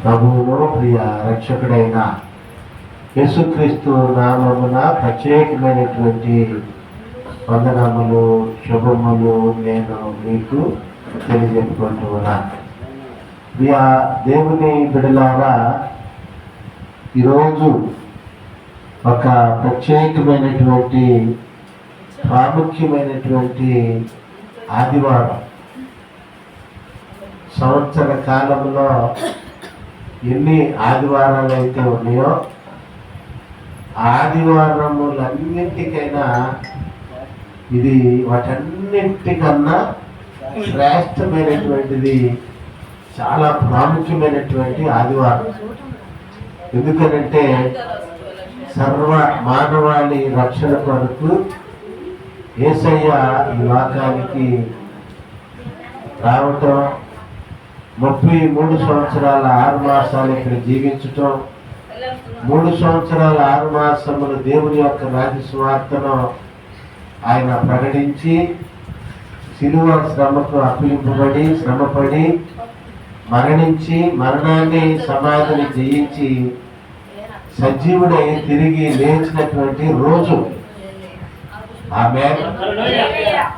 ప్రభువును ప్రియ రక్షకుడైన యేసుక్రీస్తు నామమున ప్రత్యేకమైనటువంటి వందనములు శుభములు నేను మీకు తెలియజెప్పుకుంటున్నా. ప్రియ దేవుని బిడలారా, ఈరోజు ఒక ప్రత్యేకమైనటువంటి ప్రాముఖ్యమైనటువంటి ఆదివారం. సంవత్సర కాలంలో ఎన్ని ఆదివారాలు అయితే ఉన్నాయో ఆదివారములన్నింటికైనా ఇది వాటన్నింటికన్నా శ్రేష్టమైనటువంటిది, చాలా ప్రాముఖ్యమైనటువంటి ఆదివారం. ఎందుకనంటే సర్వ మానవాళి రక్షణ కొరకు యేసయ్య ఈ లోకానికి రావటం, 33 సంవత్సరాల 6 మాసాలు ఇక్కడ జీవించటం, 3 సంవత్సరాల 6 మాసములు దేవుని యొక్క రాజ్య సువార్తను ఆయన ప్రకటించి శిలువ శ్రమకు అప్పగింపబడి శ్రమపడి మరణించి మరణాన్ని సమాధిని జయించి సజీవుడై తిరిగి లేచినటువంటి రోజు. ఆమేన్,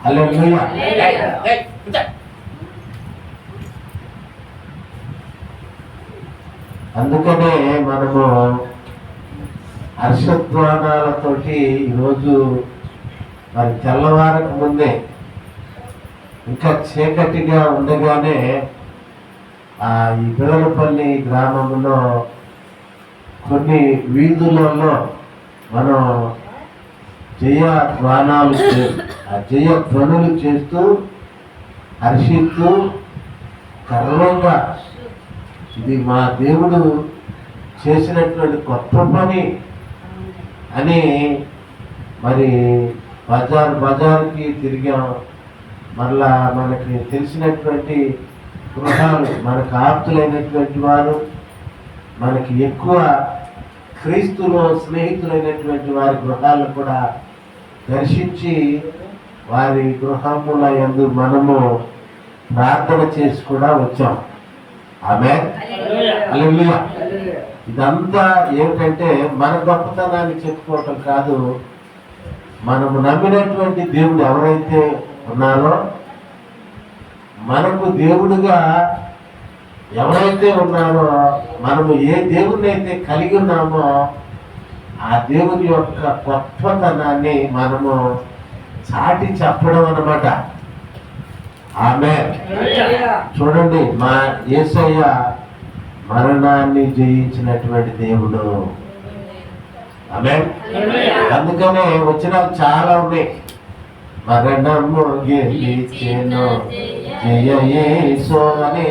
హల్లెలూయా. అందుకనే మనము హర్షధ్వానాలతోటి ఈరోజు మరి తెల్లవారకు ముందే ఇంకా చీకటిగా ఉండగానే ఈ పిల్లలపల్లి గ్రామంలో కొన్ని వీధులలో మనం జయధ్వనులు చేస్తూ హర్షిస్తూ గర్వంగా ఇది మా దేవుడు చేసినటువంటి గొప్ప పని అని మరి బజార్కి తిరిగాం. మరలా మనకి తెలిసినటువంటి గృహాలు, మనకు ఆప్తులైనటువంటి వారు, మనకి ఎక్కువ క్రీస్తులో స్నేహితులైనటువంటి వారి గృహాలను కూడా దర్శించి వారి గృహముల యందు మనము ప్రార్థన చేసి కూడా వచ్చాం. ఆమేన్, హల్లెలూయా. ఇదంతా ఏమిటంటే మన గొప్పతనాన్ని చెప్పుకోవటం కాదు, మనము నమ్మినటువంటి దేవుడు ఎవరైతే ఉన్నారో, మనకు దేవుడుగా ఎవరైతే ఉన్నారో, మనము ఏ దేవుడిని అయితే కలిగి ఉన్నామో ఆ దేవుని యొక్క గొప్పతనాన్ని మనము చాటి చెప్పడం అన్నమాట. ఆమేన్. చూడండి, మా యేసయ్య మరణాన్ని జయించినటువంటి దేవుడు. ఆమేన్. అందుకనే వచనాలు చాలా ఉన్నాయి. మరణము గెలిచెను జయ యేసు అని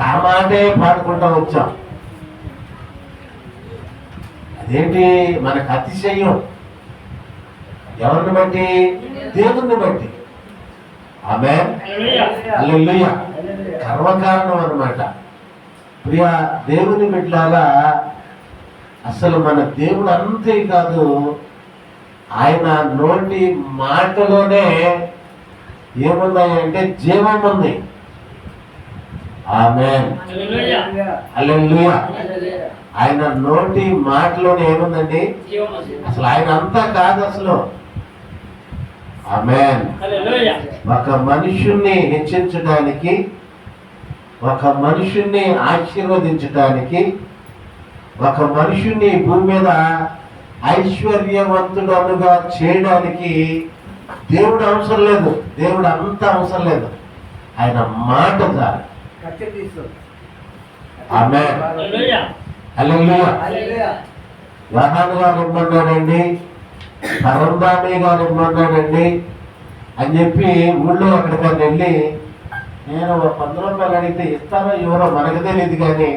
ఆ మాటే పాడుకుంటూ వచ్చాం. అదేంటి మనకు అతిశయం? ఎవరిని బట్టి? దేవుణ్ణి బట్టి. ఆమేన్, హల్లెలూయా. గర్వకారణం అన్నమాట. ప్రియ దేవుని బిడ్డలారా, అసలు మన దేవుడు అంతే కాదు, ఆయన నోటి మాటలోనే ఏమున్నాయంటే జీవం ఉంది. ఆమేన్, హల్లెలూయా. ఆయన నోటి మాటలోనే ఏముందండి? అసలు ఆయన అంతా కాదు అసలు. ఆమేన్. ఒక మనుషుణ్ణి హెచ్చించడానికి, ఒక మనుషుణ్ణి ఆశీర్వదించడానికి, ఒక మనుషుణ్ణి భూమి మీద ఐశ్వర్యవంతుడనుగా చేయడానికి దేవుడు అవసరం లేదు. దేవుడు అంత అవసరం లేదు. ఆయన మాట చాలు. ఆమేన్, హల్లెలూయా. యోహాను గారు ఇమ్మన్నాడండి, పరందామి గారు ఇమ్మన్నాడండి అని చెప్పి ఊళ్ళో అక్కడికని వెళ్ళి, నేను 10 రూపాయలు అడిగితే ఇస్తారో ఎవరో మనకు తెలియదు కానీ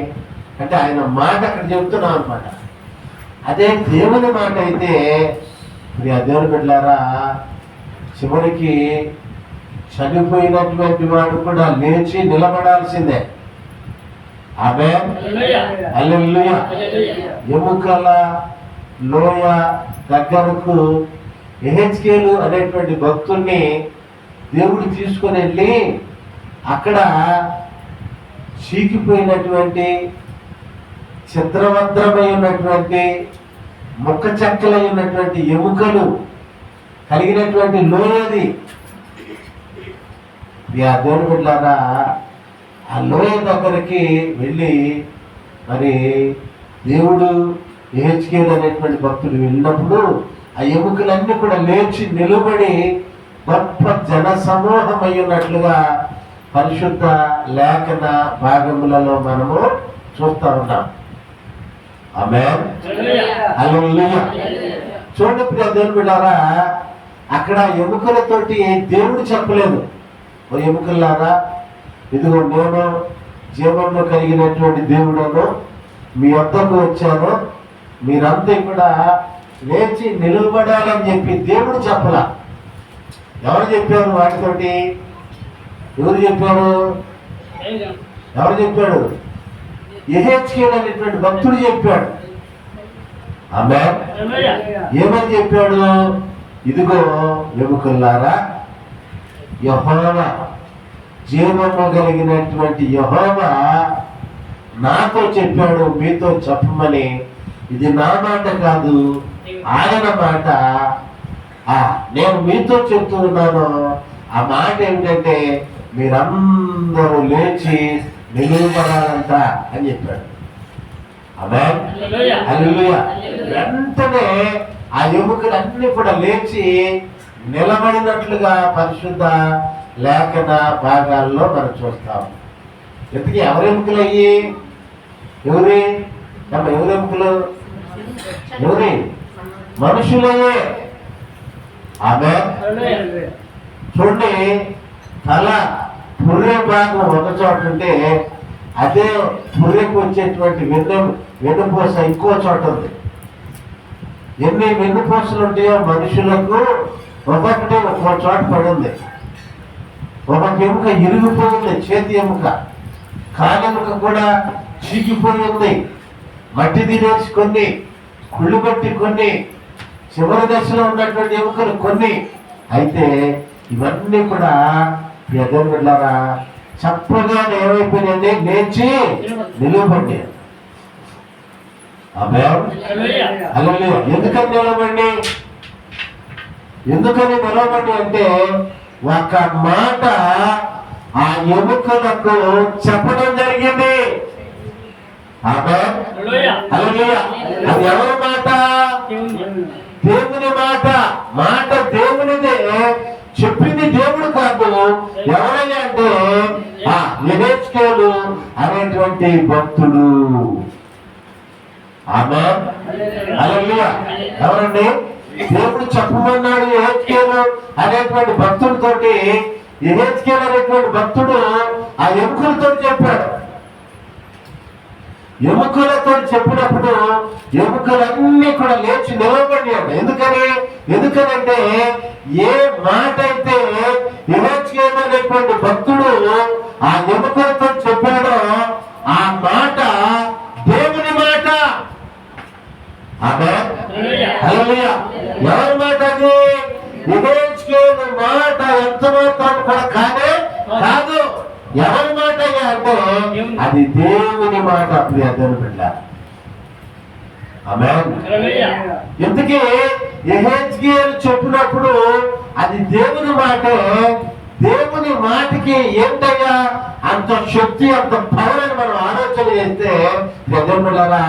అంటే ఆయన మాట అక్కడ చెబుతున్నాం అనమాట. అదే దేవుని మాట అయితే ప్రియ దేవుని బిడ్డలారా, చివరికి చనిపోయినటువంటి వాడు కూడా లేచి నిలబడాల్సిందే. ఆమేన్, హల్లెలూయా. ఎముకల లోయ దగ్గరకు యెహెజ్కేలు అనేటువంటి భక్తుల్ని దేవుడు తీసుకొని వెళ్ళి అక్కడ చీకిపోయినటువంటి చిత్రవద్రమై ఉన్నటువంటి ముక్క చెక్కలై ఉన్నటువంటి ఎముకలు కలిగినటువంటి లోయది. ఆ దేవుని బిడ్డలారా, ఆ లోయ దగ్గరికి వెళ్ళి మరి దేవుడు యెహెజ్కేలు అనేటువంటి భక్తులు వెళ్ళినప్పుడు ఆ ఎముకలన్నీ కూడా లేచి నిలబడి గొప్ప జన సమూహం అయి ఉన్నట్లుగా పరిశుద్ధ లేఖన భాగములలో మనము చూస్తా ఉన్నాం. ఆమేన్, హల్లెలూయా. చూడండి ప్రియ దేవుని బిడ్డలారా, అక్కడ ఎముకలతోటి దేవుడు చెప్పలేదు, ఓ ఎముకలారా ఇదిగో నేను జీవంలో కలిగినటువంటి దేవుడను మీ వద్దకు వచ్చాను, మీరంతా కూడా లేచి నిలబడాలని చెప్పి దేవుడు చెప్పలా. ఎవరు చెప్పారు వాటితోటి? ఎవరు చెప్పారు? ఎవరు చెప్పాడు? యెహెజ్కేలు అనేటువంటి భక్తుడు చెప్పాడు. ఆమేన్. ఏమని చెప్పాడు? ఇదిగో ఎముకలారా, యెహోవా జీవము కలిగినటువంటి యెహోవా నాతో చెప్పాడు మీతో చెప్పమని. ఇది నా మాట కాదు, ఆయన మాట. నేను మీతో చెప్తూ ఉన్నాను. ఆ మాట ఏమిటంటే మీరందరూ లేచి నిలబడాలంట అని చెప్పాడు. ఆమేన్, హల్లెలూయా. వెంటనే ఆ ఎముకలన్నీ కూడా లేచి నిలబడినట్లుగా పరిశుద్ధ లేఖన భాగాల్లో మనం చూస్తాం. ఎందుకు ఎవరి ఎముకలు అయ్యి? ఎవరి ఎముకలు? ఎవరి? మనుషులయ్యే. ఆమేన్. చూడండి, తల పుర్రె భాగం ఒక చోట ఉంటే అదే పుర్రెకు వచ్చేటువంటి వెన్నుపూస ఇంకో చోట ఉంది. ఎన్ని వెన్నుపూసలు ఉంటాయో మనుషులకు ఒక్కొక్కటి ఒక్కో చోట పడింది. ఒక ఎముక ఇరిగిపోయింది, చేతి ఎముక. కాలెముక కూడా చీకిపోయి ఉంది. మట్టి తినేసి కొన్ని, కుళ్ళు బట్టి కొన్ని, చివరి దశలో ఉన్నటువంటి ఎముకలు కొన్ని. అయితే ఇవన్నీ కూడా ఎదగలారా చప్పగా ఏమైపోయినాయండి? లేచి నిలబడి. ఆమేన్, హల్లెలూయా. ఎందుకని నిలబడి? ఎందుకని నిలబడి అంటే ఒక మాట ఆ ఎముకలకు చెప్పడం జరిగింది. ఆమేన్, హల్లెలూయా. అది ఎవరి మాట? దేవుని మాట. మాట దేవునిదే, చెప్పింది దేవుడు కాదు. ఎవరైనా అంటే యెహెజ్కేలు అనేటువంటి భక్తుడు. ఆమేన్, హల్లెలూయా. ఎవరండి? దేవుడు చెప్పమన్నాడు యెహెజ్కేలు అనేటువంటి భక్తుడితోటి. యెహెజ్కేలు అనేటువంటి భక్తుడు ఆ ఎముకలతో చెప్పాడు. ఎముకలతో చెప్పినప్పుడు ఎముకలన్నీ కూడా లేచి నిలబడ్డాడు. ఎందుకనంటే ఏ మాట అయితే యెహెజ్కేలు అనేటువంటి భక్తుడు ఆ ఎముకలతో చెప్పాడో ఆ మాట దేవుని మాట. ఆమేన్, హల్లెలూయా. ఎవరి మాట అది? యెహెజ్కేలు మాట ఎంత మాత్రం కూడా కానే కాదు. ఎవరి మాట అంటే అది దేవుని మాట. ప్రియ దేవుని బిడ్డ, ఆమేన్. ఎందుకే యెహెజ్కేలు చెప్పినప్పుడు అది దేవుని మాటే. దేవుని మాటకి ఏంటయ్యా అంత శక్తి, అంత పవర్ అని మనం ఆలోచన చేస్తే దేవుని బిడ్డలారా,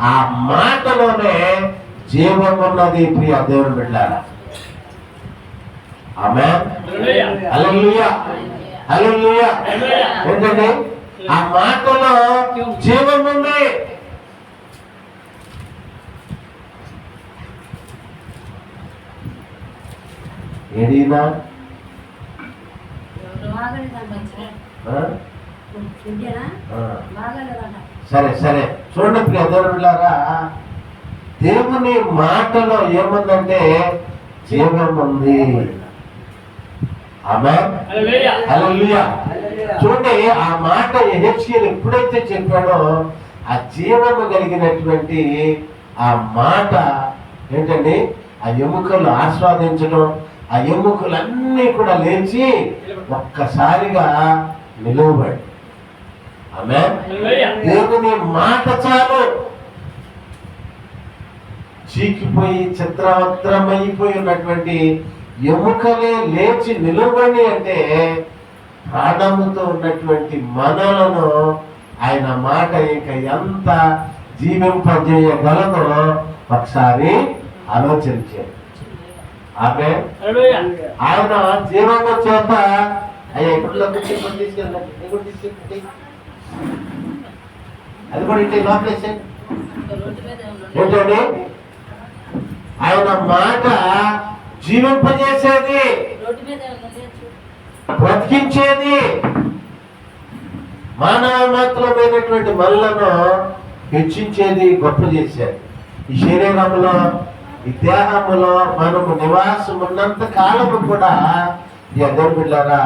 ఆ మాటలోనే జీవం ఉన్నది. ప్రియ దేవుని బిడ్డలారా, ఆమేన్, హల్లెలూయా, హల్లెలూయా. ఏంటండి? ఆ మాటలో జీవం ఉంది. ఏదైనా సరే సరే చూడండి ప్రియ దేవుని బిడ్డలారా, దేవుని మాటలో ఏముందంటే జీవం ఉంది. ఆమేన్, హల్లెలూయా. చూడండి, ఆ మాట యెహెజ్కేలు ఎప్పుడైతే చెప్పాడో ఆ జీవము కలిగినటువంటి ఆ మాట ఏంటండి? ఆ ఎముకలు ఆస్వాదించడం, ఆ ఎముకలన్నీ కూడా లేచి ఒక్కసారిగా నిలవబడి. ఆమేన్. దేవుని మాట చాలు. చీకిపోయి చిత్రవత్రమైపోయి ఉన్నటువంటి ఎముకలే లేచి నిలబడి అంటే ప్రాణముతో ఉన్నటువంటి మనలను ఆయన మాట ఇక ఎంత జీవింపజేయగలదో ఒకసారి ఆలోచించారు. ఆమె ఆయన జీవము చేత అయ్యా ఇప్పుడు తీసుకెళ్ళండి, అది కూడా ఇంటి లోపలేసే ఏంటండి ఆయన మాట జీవింపజేసేది, బ్రతికించేది, మానవ మాత్రమైనటువంటి మనలను హెచ్చించేది, గొప్ప చేసేది. ఈ శరీరంలో ఈ దేహంలో మనము నివాసం ఉన్నంత కాలము కూడా ఎదురు బిడ్డరా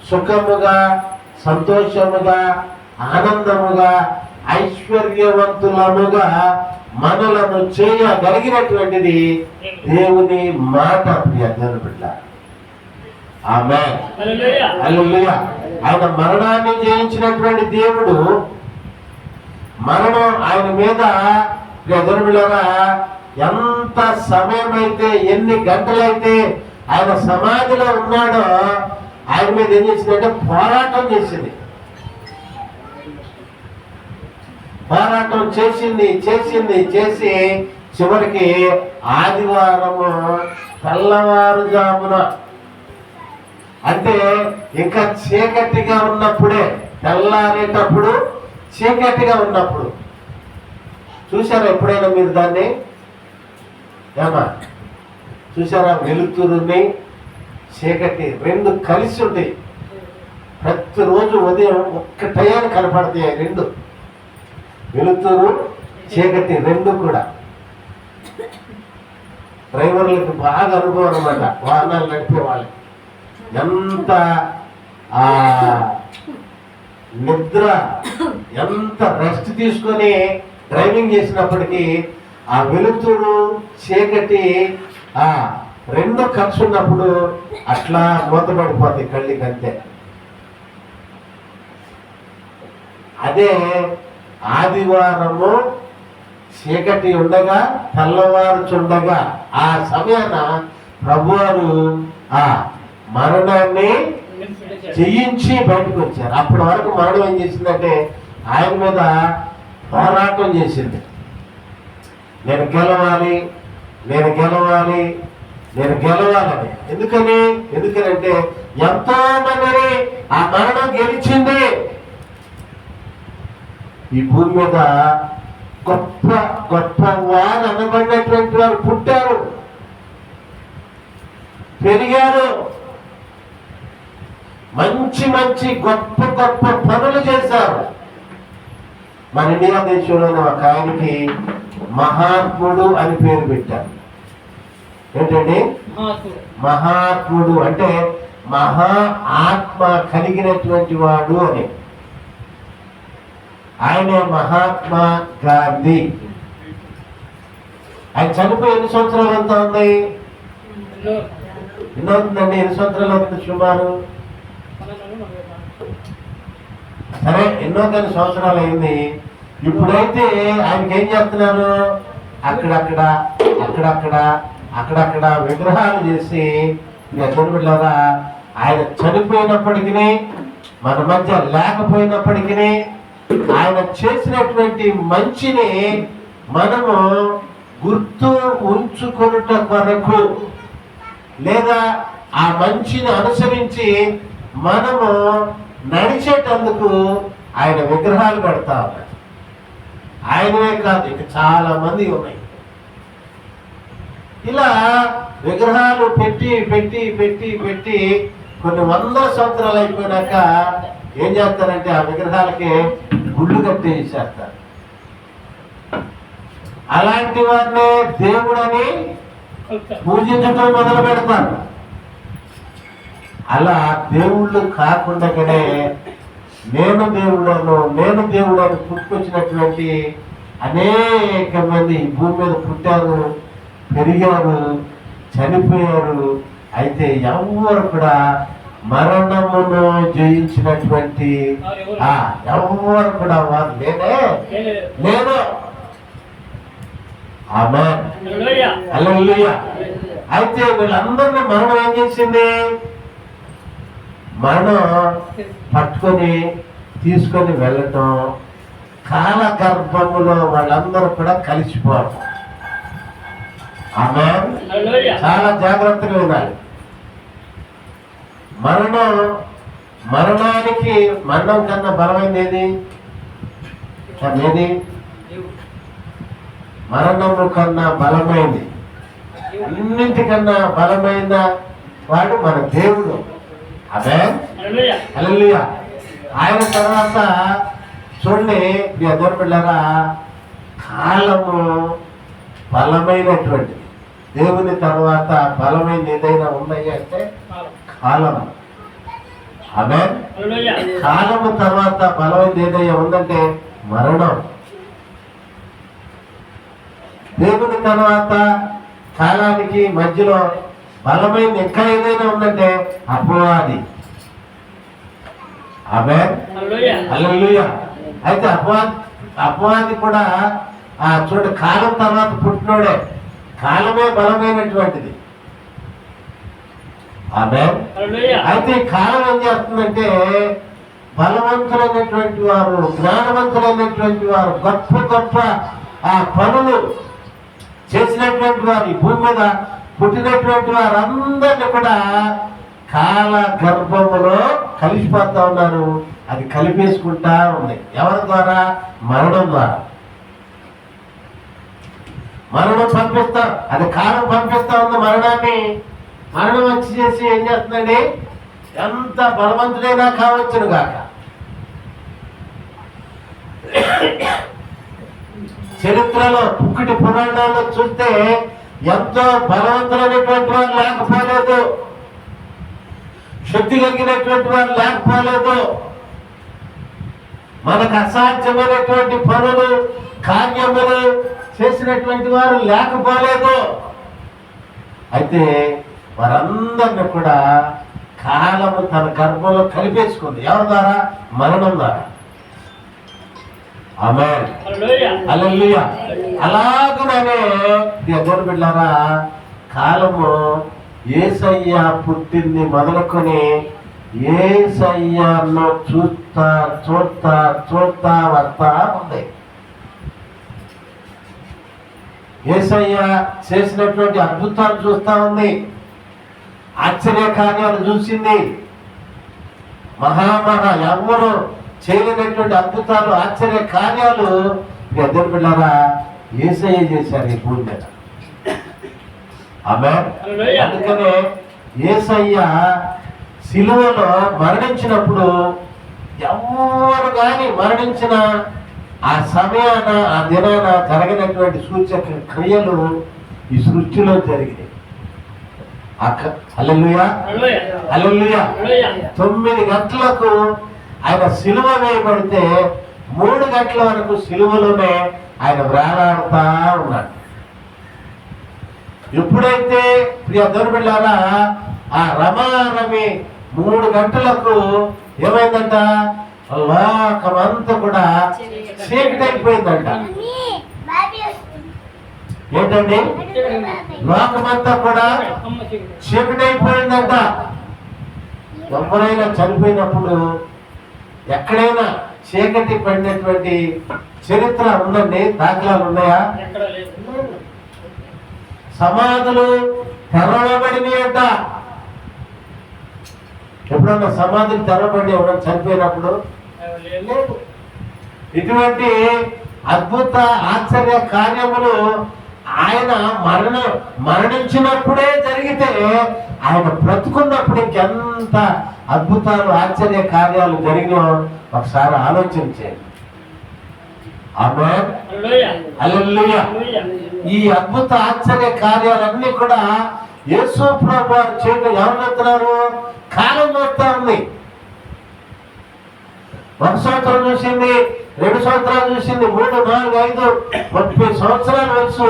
సుఖముగా, సంతోషముగా, ఆనందముగా, ఐశ్వర్యవంతులముగా మనలను చేయగలిగినటువంటిది దేవుని మాట. ఎదురు బిడ్డ ఆమేన్. హల్లెలూయా. ఆయన మరణాన్ని జయించినటువంటి దేవుడు మరణం ఆయన మీద ఎదురు బిడ్డరా ఎంత సమయం అయితే, ఎన్ని గంటలైతే ఆయన సమాధిలో ఉన్నాడో ఆయన మీద ఏం చేసిందంటే పోరాటం చేసింది. పోరాటం చేసింది చేసింది చేసి చివరికి ఆదివారము తెల్లవారుజామున అంటే ఇంకా చీకటిగా ఉన్నప్పుడే, తెల్లారేటప్పుడు చీకటిగా ఉన్నప్పుడు చూసారా ఎప్పుడైనా మీరు దాన్ని? ఏమా చూసారా? వెలుతురుని చీకటి రెండు కలిసి ఉంటాయి. ప్రతిరోజు ఉదయం ఒక్క టయాన్ని కనపడతాయి రెండు, వెలుతురు చీకటి రెండు కూడా. డ్రైవర్లకు బాగా అనుభవం అనమాట, వాహనాలు నడిపే వాళ్ళకి. ఎంత నిద్ర, ఎంత రెస్ట్ తీసుకొని డ్రైవింగ్ చేసినప్పటికీ ఆ వెలుతురు చీకటి రెండు ఖర్చు ఉన్నప్పుడు అట్లా మూతపడిపోతాయి కళ్ళకి అంతే. అదే ఆదివారము చీకటి ఉండగా తెల్లవారుచుండగా ఆ సమయాన ప్రభువారు ఆ మరణాన్ని జయించి బయటకు వచ్చారు. అప్పటి వరకు మరణం ఏం చేసిందంటే ఆయన మీద పోరాటం చేసింది. నేను గెలవాలి, నేను గెలవాలి, నేను గెలవాలని. ఎందుకనంటే ఎంతో మందిని ఆ మరణం గెలిచింది. ఈ భూమి మీద గొప్ప గొప్ప వారు అనబడినటువంటి వారు పుట్టారు, పెరిగారు, మంచి మంచి గొప్ప గొప్ప పనులు చేశారు. మన ఇండియా దేశంలోని ఒక ఆయనకి మహాత్ముడు అని పేరు పెట్టారు. ఏంటండి మహాత్ముడు అంటే? మహా ఆత్మ కలిగినటువంటి వాడు అని. ఆయనే మహాత్మా గాంధీ. ఆయన చనిపోయి ఎన్ని సంవత్సరాలు ఎంత ఉంది? ఎన్నో అవుతుందండి? ఎన్ని సంవత్సరాలు అవుతుంది సుమారు? సరే, ఎన్నో కొన్ని సంవత్సరాలు అయింది. ఇప్పుడైతే ఆయనకి ఏం చేస్తున్నారు? అక్కడక్కడ అక్కడక్కడ అక్కడక్కడ విగ్రహాలు చేసి బిడ్డలారా ఆయన చనిపోయినప్పటికీ, మన మధ్య లేకపోయినప్పటికీ ఆయన చేసినటువంటి మంచిని మనము గుర్తు ఉంచుకొనుట కొరకు, లేదా ఆ మంచిని అనుసరించి మనము నడిచేటందుకు ఆయన విగ్రహాలు పెడతా ఉన్నారు. ఆయనవే కాదు, ఇక చాలా మంది ఉన్నాయి. ఇలా విగ్రహాలు పెట్టి పెట్టి పెట్టి పెట్టి కొన్ని వందల సంవత్సరాలు అయిపోయినాక ఏం చేస్తారంటే ఆ విగ్రహాలకి గుళ్ళు కట్టేసేస్తారు. అలాంటి వారిని దేవుడని పూజించడం మొదలు పెడతారు. అలా దేవుళ్ళు కాకుండానే నేను దేవుళ్ళను, నేను దేవుడు అని పుట్టుకొచ్చినటువంటి అనేక మంది ఈ భూమి మీద పుట్టారు, పెరిగారు, చనిపోయారు. అయితే ఎవరు కూడా మరణమును జయించినటువంటి ఎవరు కూడా వారు లేనే లేదు. ఆమేన్. హల్లెలూయా. అయితే వీళ్ళందరినీ మరణం ఏం చేసింది? మరణం పట్టుకొని తీసుకొని వెళ్ళటం, కాల గర్భములో వాళ్ళందరూ కూడా కలిసిపోవటం. ఆమేన్. చాలా జాగ్రత్తగా ఉండాలి. మరణం కన్నా బలమైంది ఏది? మరణము కన్నా బలమైంది, అన్నింటికన్నా బలమైన వాడు మన దేవుడు. ఆమేన్. హల్లెలూయా. ఆయన తర్వాత చూడండి మీ అందరు పిల్లరా, కాలము బలమైనటువంటిది. దేవుని తర్వాత బలమైన ఏదైనా ఉన్నాయి అంటే కాలము. ఆమేన్. కాలము తర్వాత బలమైనది ఏదైనా ఉందంటే మరణం. దేవుని తర్వాత కాలానికి మధ్యలో బలమైనది ఇంకా ఏదైనా ఉందంటే అపవాది. ఆమేన్. హల్లెలూయా. అయితే అపవాది కూడా చూడండి, కాలం తర్వాత పుట్టినోడే. కాలమే బలమైనటువంటిది. ఆమేన్. అయితే కాలం ఏం చేస్తుందంటే బలవంతులైనటువంటి వారు, జ్ఞానవంతులైనటువంటి వారు, గొప్ప గొప్ప పనులు చేసినటువంటి వారు, ఈ భూమి మీద పుట్టినటువంటి వారందరినీ కూడా కాల గర్భములో కలిసిపోతా ఉన్నారు. అది కలిపేసుకుంటా ఉంది. ఎవరి ద్వారా? మరణం ద్వారా. మరణం పంపిస్తా, అది కాలం పంపిస్తా ఉంది మరణాన్ని. మరణం వచ్చి చేసి ఏం చేస్తుందండి? ఎంత బలవంతుడైనా కావచ్చును గాక, చరిత్రలో పుక్కటి పురాణాల్లో చూస్తే ఎంతో బలవంతులైనటువంటి వారు లేకపోలేదు, శక్తి కలిగినటువంటి వారు లేకపోలేదు, మనకు అసాధ్యమైనటువంటి పనులు కార్యములు చేసినటువంటి వారు లేకపోలేదు. అయితే వారందరినీ కూడా కాలము తన గర్భంలో కలిపేసుకుంది. ఎవరి ద్వారా? మరణం ద్వారా. ఆమేన్. హల్లెలూయా. అలాగనే దేవుని బిడ్డలారా, కాలము యేసయ్య పుట్టింది మొదలుకొని యేసయ్యను చూస్తా చూస్తా చూస్తా వస్తా ఉంది. యేసయ్య చేసినటువంటి అద్భుతాలు చూస్తా ఉంది, ఆశ్చర్య కార్యాలు చూసింది. ఎవరు చేయలేనటువంటి అద్భుతాలు, ఆశ్చర్య కార్యాలు ఇద్దరు పిల్లరా యేసయ్య చేశారు ఈ భూమి మీద. ఆమేన్. అందుకనే యేసయ్య సిలువలో మరణించినప్పుడు ఎవరు కానీ మరణించిన ఆ సమయాన, ఆ దినాన జరగినటువంటి సూచక క్రియలు ఈ సృష్టిలో జరిగినాయి. హల్లెలూయా. హల్లెలూయా. 9 గంటలకు ఆయన సిలువ వేయబడితే 3 గంటల వరకు సిలువలోనే ఆయన వేలాడుతా ఉన్నాడు. ఎప్పుడైతే ప్రియ దొరబిళ్ళారా ఆ రమారమి 3 గంటలకు ఏమైందంట? లోకమంతా కూడా చీకటి అయిపోయిందంట. ఏంటండి? లోకమంతా కూడా చీకటి అయిపోయిందంట. ఎవరైనా చనిపోయినప్పుడు ఎక్కడైనా చీకటి పడినటువంటి చరిత్ర ఉందండి? దాఖలాలు ఉన్నాయా? సమాధులు తెరవబడినాయంట. ఎప్పుడన్నా సమాధులు తెరవబడి ఎవరైనా చనిపోయినప్పుడు? ఇటువంటి అద్భుత ఆశ్చర్య కార్యములు ఆయన మరణించినప్పుడే జరిగితే ఆయన బ్రతుకున్నప్పుడు ఇంకెంత అద్భుతాలు ఆశ్చర్య కార్యాలు జరిగినా ఒకసారి ఆలోచించేది. ఆమేన్. హల్లెలూయా. ఈ అద్భుత ఆశ్చర్య కార్యాలన్నీ కూడా యేసు ప్రభువు వారు చేయడం ఎవరు చెప్తున్నారు? కాలం చూస్తా ఉంది. 1 సంవత్సరం చూసింది, 2 సంవత్సరాలు చూసింది, 3, 4, 5, 30 సంవత్సరాల వయసు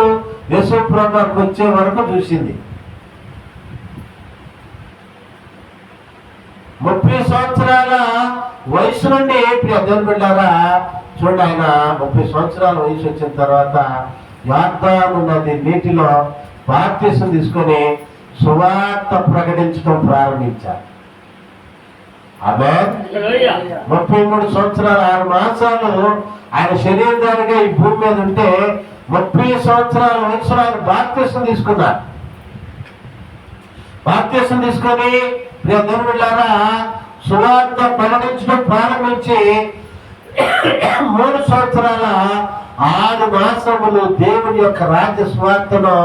యేసు ప్రభువుకి వచ్చే వరకు చూసింది. 30 సంవత్సరాల వయసు నుండి దేవుని బిడ్డారా చూడండి, ఆయన 30 సంవత్సరాల వయసు వచ్చిన తర్వాత యోర్దాను నది నీటిలో బాప్తిసం తీసుకొని సువార్త ప్రకటించడం ప్రారంభించారు. ఆమేన్. 33 సంవత్సరాలు 6 మాసాలు ఆయన శరీరధారిగా ఈ భూమి మీద ఉంటే 30 సంవత్సరాల వయసులో ఆయన బాప్తిసం తీసుకున్నారు. బాప్తిసం తీసుకొని దేవుని బిడ్డలారా సువార్త ప్రకటించడం ప్రారంభించి 3 సంవత్సరాల 6 మాసములు దేవుని యొక్క రాజ్య సువార్తను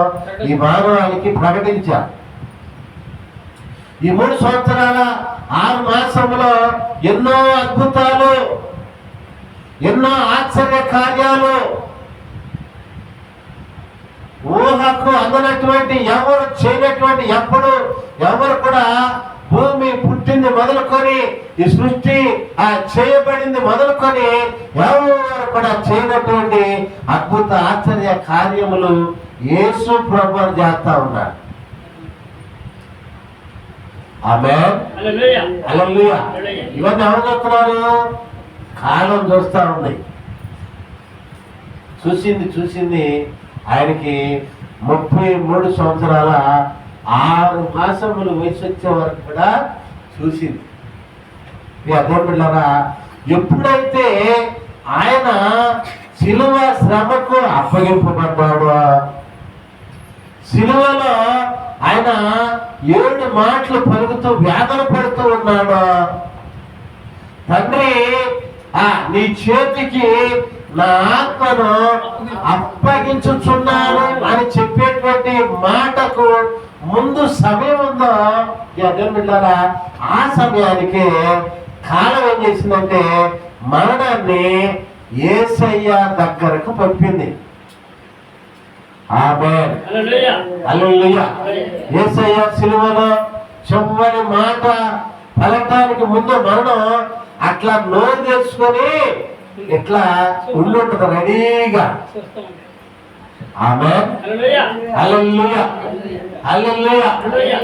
ఈ మానవాళికి ప్రకటించారు. ఈ 3 సంవత్సరాల 6 మాసములో ఎన్నో అద్భుతాలు, ఎన్నో ఆశ్చర్య కార్యాలు, ఊహకు అందనటువంటి, ఎవరు చేయనటువంటి, ఎవరు కూడా భూమి పుట్టింది మొదలుకొని ఈ సృష్టి చేయబడింది మొదలుకొని ఎవరు కూడా చేయనటువంటి అద్భుత ఆశ్చర్య కార్యములు యేసు ప్రభువు చేస్తా ఉన్నారు. ఆమేన్. హల్లెలూయా. ఇవన్నీ ఎవరు చూస్తున్నారు? కాలం చూస్తా ఉంది. చూసింది ఆయనకి 33 సంవత్సరాల 6 మాసములు వయసు వచ్చే వరకు కూడా చూసింది. ఎప్పుడైతే ఆయన శిలువ శ్రమకు అప్పగింపబడ్డాడు, శిలువలో ఆయన 7 మాటలు పలుకుతూ వేదన పడుతూ ఉన్నాడు. తండ్రి, నీ చేతికి నా ఆత్మను అప్పగించుచున్నాను అని చెప్పేటువంటి మాటకు ముందు సమయం ఉందో బిడ్డలారా, ఆ సమయానికి కాలం ఏం చేసిందంటే మరణాన్ని యేసయ్య దగ్గరకు పంపింది. ఆమేన్. హల్లెలూయా. యేసయ్య సిలువలో చివరి మాట పలకడానికి ముందు మరణం అట్లా నోరు తెచ్చుకొని ఇట్లా ఉండుంటది రెడీగా. ఆమేన్. హల్లెలూయా. హల్లెలూయా.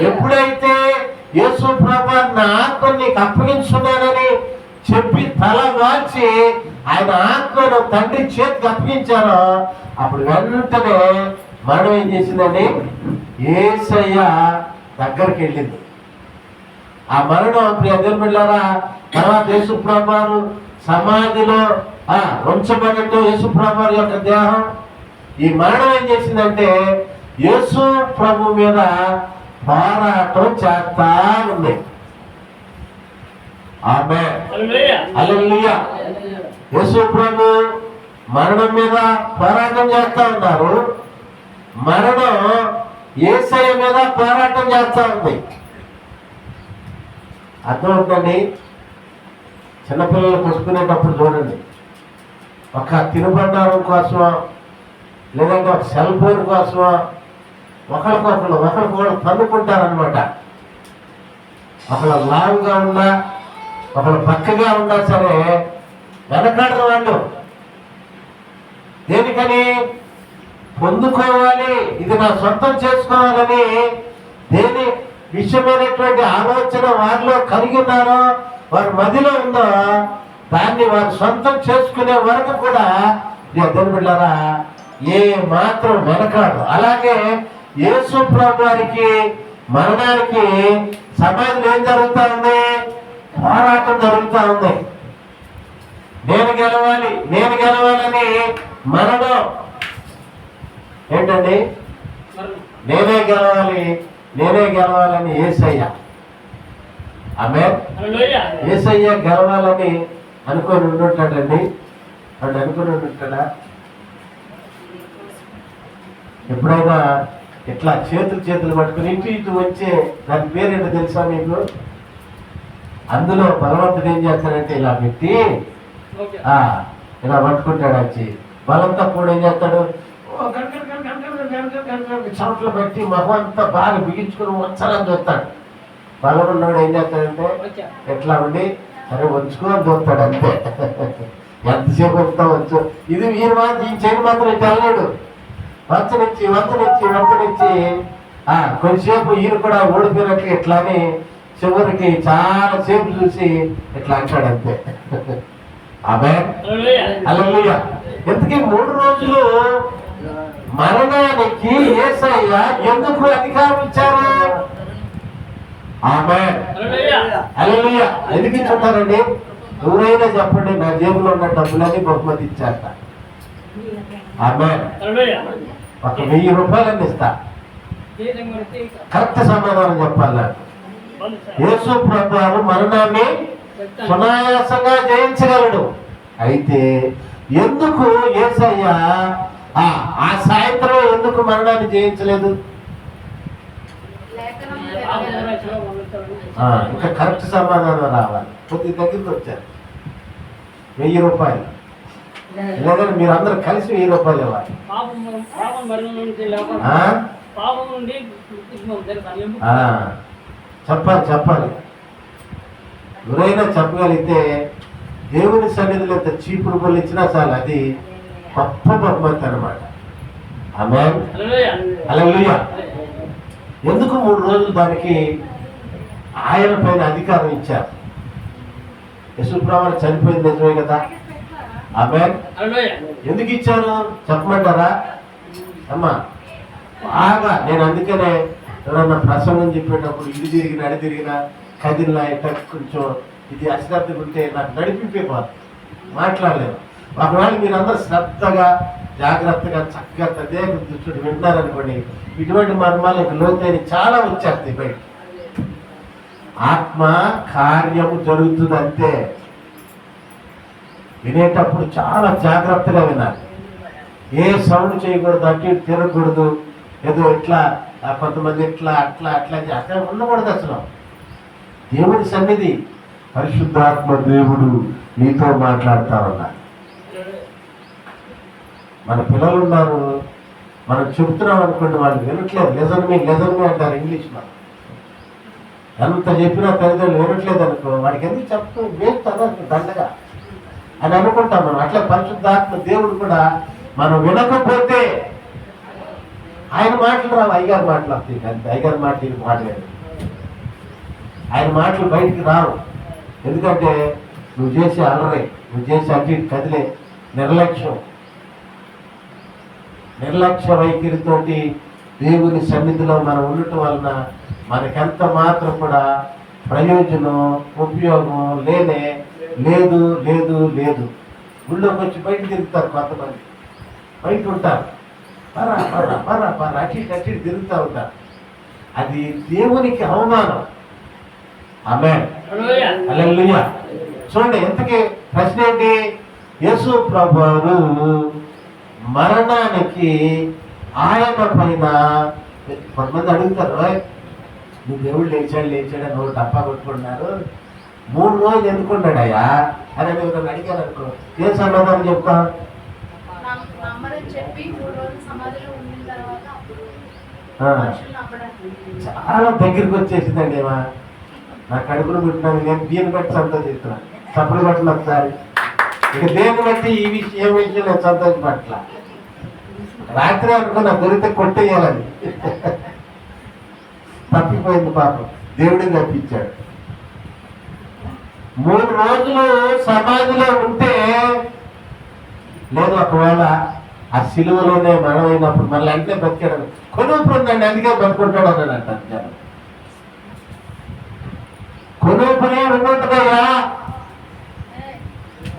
ఎప్పుడైతే యేసు ప్రభువా నా ఆత్మని నీకు అప్పగించున్నానని చెప్పి తల వాల్చి ఆయన ఆత్మను తండ్రి చేతికి అప్పగించారో అప్పుడు వెంటనే మరణం ఏం చేసిందండి? యేసయ్య దగ్గరికి వెళ్ళింది. ఆ మరణం దేవుని బిడ్డలారా తర్వాత యేసు ప్రభువు సమాధిలో ఉంచబడినట్టు యేసు ప్రభువు యొక్క దేహం, ఈ మరణం ఏం చేసిందంటే యేసు ప్రభు మీద పోరాటం చేస్తా ఉంది. ఆమేన్. హల్లెలూయా. యేసు ప్రభు మరణం మీద పోరాటం చేస్తా ఉన్నారు. మరణం యేసయ్య మీద పోరాటం చేస్తా ఉంది. అర్థమవుతుందండి? చిన్నపిల్లలు కొట్టుకునేటప్పుడు చూడండి, ఒక తినుబండారం కోసమో లేదంటే ఒక సెల్ ఫోన్ కోసమో ఒకరికొకరు తన్నుకుంటారనమాట. ఒకళ్ళు లావుగా ఉన్నా ఒకళ్ళు పక్కగా ఉన్నా సరే వెనకాడరు వాళ్ళు. దేనికని? పొందుకోవాలి, ఇది నా సొంతం చేసుకోవాలని దేని విషయమైనటువంటి ఆలోచన వారిలో కలిగి ఉన్నారో, వారి మదిలో ఉందో దాన్ని వారు సొంతం చేసుకునే వరకు కూడా దేవుని బిడ్డలారా ఏ మాత్రం వెనకాడు. అలాగే యేసు ప్రభు వారికి మరణానికి సమాధిలో ఏం జరుగుతా ఉంది? పోరాటం జరుగుతూ ఉంది. నేను గెలవాలని మరణం ఏంటండి? నేనే గెలవాలని యేసయ్య. ఆమేన్. యేసయ్య గెలవాలని అనుకొని ఉండుంటాడండి. వాడు అనుకుని ఉండుంటాడా? ఎప్పుడైనా ఇట్లా చేతులు పట్టుకుని ఇటు వచ్చే దాని పేరేంటో తెలుసా మీకు? అందులో బలవంతుడు ఏం చేస్తాడంటే ఇలా పెట్టి ఇలా పట్టుకుంటాడు. వచ్చి బలంతో కూడా ఏం చేస్తాడు? చెమటలు పెట్టి మొహం అంతా బాగా బిగించుకుని వచ్చాలని చూస్తాడు. బలం ఉన్నవాడు ఏం చేస్తాడంటే ఎట్లా ఉండి సరే వచ్చుకొని చూస్తాడు అంతే. ఎంతసేపు వస్తా వచ్చు. ఇది ఈ చేతి మాత్రం ఇటు వెళ్ళాడు. వంచనిచ్చి కొంచెంసేపు ఈయన కూడా ఓడిపోయినట్లు ఇట్లానే చివరికి చాలా సేపు చూసి ఇట్లా అంటాడు అంతే. ఆమేన్. హల్లెలూయా. ఎందుకీ 3 రోజులు మరణానికి యేసయ్య ఎందుకు అధికారం ఇచ్చారు? ఆమేన్. హల్లెలూయా. ఎందుకు ఇచ్చుంటారండి? ఎవరైనా చెప్పండి, నా జేబులో ఉన్న డబ్బులని బహుమతి ఇచ్చారట. ఆమేన్. ఒక 1000 రూపాయలని ఇస్తా. కరెక్ట్ సమాధానం చెప్పాలి నాకు. యేసు ప్రభువు మరణాన్ని సునాయాసంగా జయించగలడు. అయితే ఎందుకు యేసయ్య ఆ సాయంత్రం ఎందుకు మరణాన్ని జయించలేదు? ఇంకా కరెక్ట్ సమాధానం రావాలి. కొద్ది దగ్గరికి వచ్చారు. 1000 రూపాయలు లేదా మీరు అందరూ కలిసి 1000 రూపాయలు ఇవ్వాలి. చెప్పాలి. ఎవరైనా చెప్పగలిగితే దేవుని సన్నిధిలో ఎంత చీపురు పనులు ఇచ్చినా చాలు, అది గొప్ప బహుమతి అన్నమాట. ఆమేన్. హల్లెలూయా. ఎందుకు 3 రోజులు దానికి ఆయన పైన అధికారం ఇచ్చారు? యేసుప్రభువు చనిపోయింది నిజమే కదా. ఆమేన్. ఎందుకు ఇచ్చారు చెప్పమంటారా? అమ్మా బాగా నేను అందుకనే ఎవరన్నా ప్రసంగం చెప్పేటప్పుడు ఇది తిరిగిన అడి తిరిగిన కదిలినా కొంచెం ఇది అశ్రద్ధగా ఉంటే నాకు నడిపిపోదు, మాట్లాడలేదు. ఒకవేళ మీరందరూ శ్రద్ధగా జాగ్రత్తగా చక్కగా ప్రత్యేక దృష్టి వింటారనుకోండి, ఇటువంటి మర్మాలకు లోతైన చాలా వచ్చేస్తాయి బయట. ఆత్మ కార్యము జరుగుతుంది అంతే. వినేటప్పుడు చాలా జాగ్రత్తగా వినాలి. ఏ సౌండ్ చేయకూడదు, అటు ఇటు తిరగకూడదు, ఏదో ఇట్లా కొంతమంది ఇట్లా అట్లా అట్లా ఉండకూడదు. అసలు దేవుడి సన్నిధి, పరిశుద్ధాత్మ దేవుడు నీతో మాట్లాడుతా ఉన్నారు. మన పిల్లలు ఉన్నారు, మనం చెబుతున్నాం అనుకోండి, వాళ్ళు వినట్లేదు. లెజన్ మీ అంటారు ఇంగ్లీష్లో. ఎంత చెప్పినా తల్లిదండ్రులు వినట్లేదు అనుకో, వాడికి ఎందుకు చెప్తూ వేస్తాను దండగా అని అనుకుంటాం మనం. అట్లా పరిశుద్ధాత్మ దేవుడు కూడా మనం వినకపోతే ఆయన మాటలు రావు, అయ్యగారు మాటలు వస్తాయి. అంతే, అయ్యగారు మాటలు మాట్లాడు, ఆయన మాటలు బయటికి రావు. ఎందుకంటే నువ్వు చేసే అలరే, నువ్వు చేసే అటు ఇటు కదిలే నిర్లక్ష్య వైఖరితోటి దేవుని సన్నిధిలో మనం ఉండటం వలన మనకెంత మాత్రం కూడా ప్రయోజనం ఉపయోగం లేదు. గుళ్ళోకి వచ్చి బయట తిరుగుతారు కొంతమంది, బయట ఉంటారు, అటు ఇటు తిరుగుతూ ఉంటారు. అది దేవునికి అవమానం. ఆమేన్. హల్లెలూయా. చూడండి, ఎంతకీ ప్రశ్న ఏంటి? యేసు ప్రభువు మరణానికి ఆయన పైన కొంతమంది అడుగుతారు, నువ్వు దేవుడు లేచాడు నువ్వు డబ్బా కొట్టుకున్నారు, 3 రోజులు ఎందుకున్నాడయ్యా అని ఎవరైనా అడిగారు అనుకో, ఏం సమాధానం చెప్తా? చాలా దగ్గరికి వచ్చేసిందండి. ఏమా నా కడుపును పెట్టినాను, నేను దీన్ని బట్టి సంతోషిస్తున్నాను. తప్పుడు పట్ల ఒకసారి ఇక దేన్ని బట్టి ఈ విషయం నేను సంతోషపట్ల. రాత్రి అనుకున్న దొరికితే కొట్టేయాలని తప్పిపోయింది పాపం, దేవుడిని తప్పించాడు. 3 రోజులు సమాధిలో ఉంటే లేదు, ఒకవేళ ఆ సిలువలోనే మనం అయినప్పుడు మళ్ళీ అంటే బతికాడు. కొనుపు ఉందండి, అందుకే బతుకుంటాడు అన్నాడంట జనం. కొనుపునే ఉంటుందయ్యా,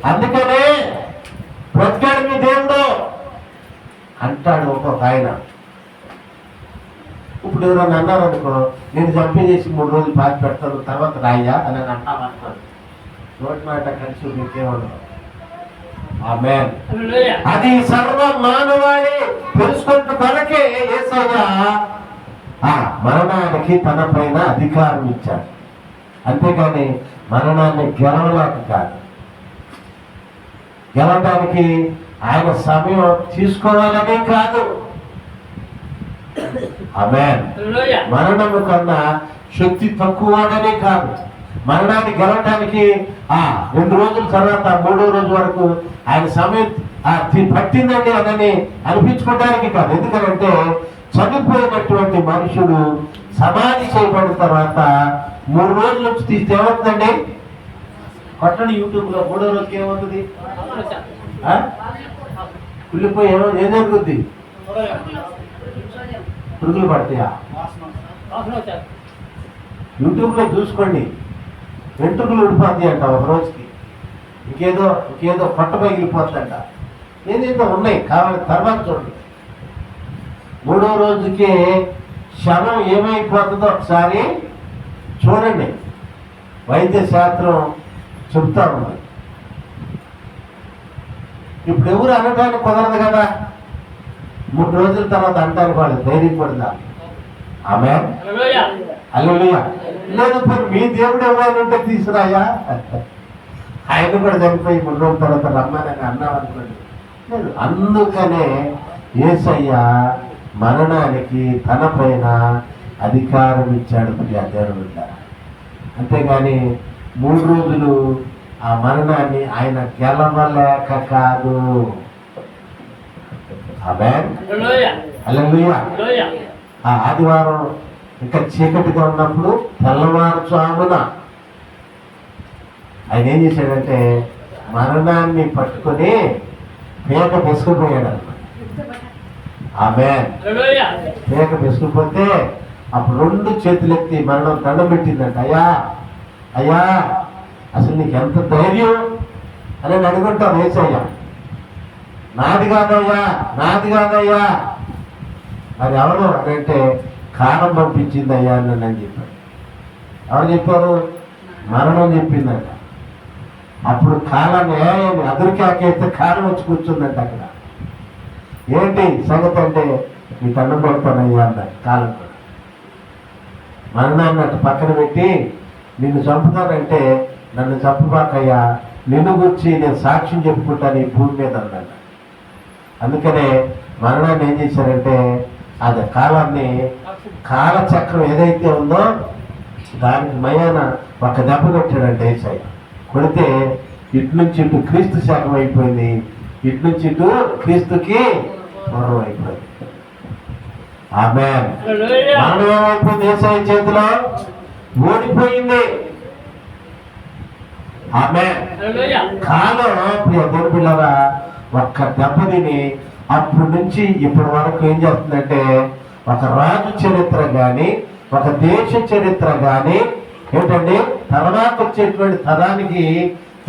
అందుకనే బ్రతికాడు మీ దేవుడు అంటాడు ఒక్కొక్క ఆయన. ఇప్పుడు ఎవరన్నా అన్నారు అనుకో, నేను చంపేసి 3 రోజులు పాతి పెడతాను తర్వాత రాయ్యా అని అంటామనుకోండి, నోటి మాట కలిసి మీకేమన్నా. ఆమేన్. అది సర్వ మానవాళి తెలుసుకుంటూ తనకే యేసయ్య మరణానికి తన పైన అధికారం ఇచ్చాడు. అంతేకాని మరణాన్ని గెలవలేక కాదు. గెలవడానికి ఆయన సమయం తీసుకోవాలనే కాదు. ఆమేన్. మరణము కన్నా శక్తి తక్కువనే కాదు. మరణాన్ని గెలవటానికి 2 రోజుల తర్వాత 3వ రోజు వరకు ఆయన సమయం పట్టిందండి అని అనిపించుకోవడానికి కాదు. ఎందుకంటే చనిపోయినటువంటి మనుషుడు సమాధి చేయబడిన తర్వాత 3 రోజులు వచ్చి తీస్తే ఏమవుతుందండి? కొట్టండి యూట్యూబ్లో. 3వ రోజుకి ఏమవుతుంది? కుళ్ళిపోయి ఏం జరుగుద్ది? పురుగులు పడతాయా? యూట్యూబ్లో చూసుకోండి. వెంట్రుకలు ఉడిపోతాయి అంట ఒక రోజుకి. ఇంకేదో పొట్ట పగిలిపోతుందంట. ఏదేదో ఉన్నాయి, కావాలి తర్వాత చూడండి. 3వ రోజుకే శవం ఏమైపోతుందో ఒకసారి చూడండి. వైద్య శాస్త్రం చెప్తా ఉంది. ఇప్పుడు ఎవరు అనడానికి కుదరదు కదా. 3 రోజుల తర్వాత అంటానికి వాళ్ళు ధైర్యం పడదా? ఆమె హల్లెలూయా. లేదు మరి మీ దేవుడు ఎవరైనా ఉంటే తీసుకురాయా? ఆయన కూడా చనిపోయి 3 రోజుల తర్వాత రమ్మని అన్నామనుకోండి. లేదు. అందుకనే యేసయ్య మరణానికి తన పైన అధికారం ఇచ్చాడు ప్రియ దేవుడు. అంతేగాని 3 రోజులు ఆ మరణాన్ని ఆయన గెలవలేక కాదు. ఆమేన్ హల్లెలూయా. ఆ ఆదివారం ఇంకా చీకటిగా ఉన్నప్పుడు తెల్లవారుజామున ఆయన ఏం చేశాడంటే మరణాన్ని పట్టుకొని పేక పెసుకుపోయాడు అన్నమాట. ఆమేన్. పేక పెసుకుపోతే అప్పుడు 2 చేతులు ఎత్తి మరణం దండం పెట్టిందంట. అయ్యా అసలు నీకు ఎంత ధైర్యం అని అడుగుంటాం. యేసయ్య నాది కాదయ్యా అది ఎవరు అంటే కాలం పంపించింది అయ్యా అని చెప్పాడు. ఎవరు చెప్పారు? మరణం చెప్పిందంట. అప్పుడు కాలాన్ని అదురికాకేస్తే కాలం వచ్చి కూర్చుందంట అక్కడ. ఏంటి సంగతి అంటే నీ దండం పెడతానయ్యా అన్నాడు. కాలం మరణాన్ని అటు పక్కన పెట్టి నిన్ను చంపుతానంటే నన్ను చంపుబాకయ్యా, నిన్ను గురించి నేను సాక్ష్యం చెప్పుకుంటాను ఈ భూమి మీద అన్నాడు. అందుకనే మరణాన్ని ఏం చేశారంటే అది కాలాన్ని కాలచక్రం ఏదైతే ఉందో దానికి మయాన ఒక దెబ్బ కొట్టాడంటే యేసయ్య. కొడితే ఇటు నుంచి ఇటు క్రీస్తు శాఖం అయిపోయింది, ఇటు నుంచి ఇటు క్రీస్తుకి పూర్వం అయిపోయింది. ఆమేన్. మరణం ఏమైపోయింది? యేసయ్య చేతిలో ఓడిపోయింది. ఆమేన్. కాలం ప్రియ దేవుని పిల్లరా ఒక్క దెబ్బ తిని అప్పటి నుంచి ఇప్పటి వరకు ఏం చేస్తుందంటే ఒక రాజు చరిత్ర కానీ ఒక దేశ చరిత్ర కానీ ఏంటండి తర్వాత వచ్చేటువంటి తరానికి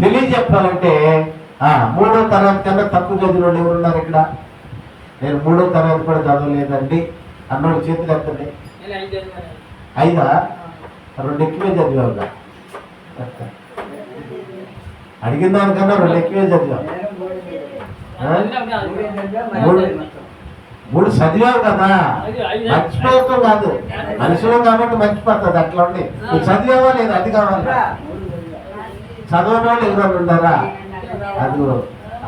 తెలియజెప్పాలంటే 3వ తరగతి కన్నా తక్కువ చదివిన వాళ్ళు ఎవరున్నారు ఇక్కడ? నేను 3వ తరగతి కూడా చదవలేదండి అన్నోడు చేతులు ఎత్తండి. 5 2 ఎక్కువే చదివావుగా. అడిగిన దానికన్నా 2 ఎక్కువే చదివావు. 3 చదివావు కదా, మర్చిపోతావు కాదు. మనుషులు కాబట్టి మర్చిపోతుంది. అట్లా ఉండి నువ్వు చదివావా లేదు అది కావాలి. చదవని వాళ్ళు ఎవరు ఉన్నారా? అది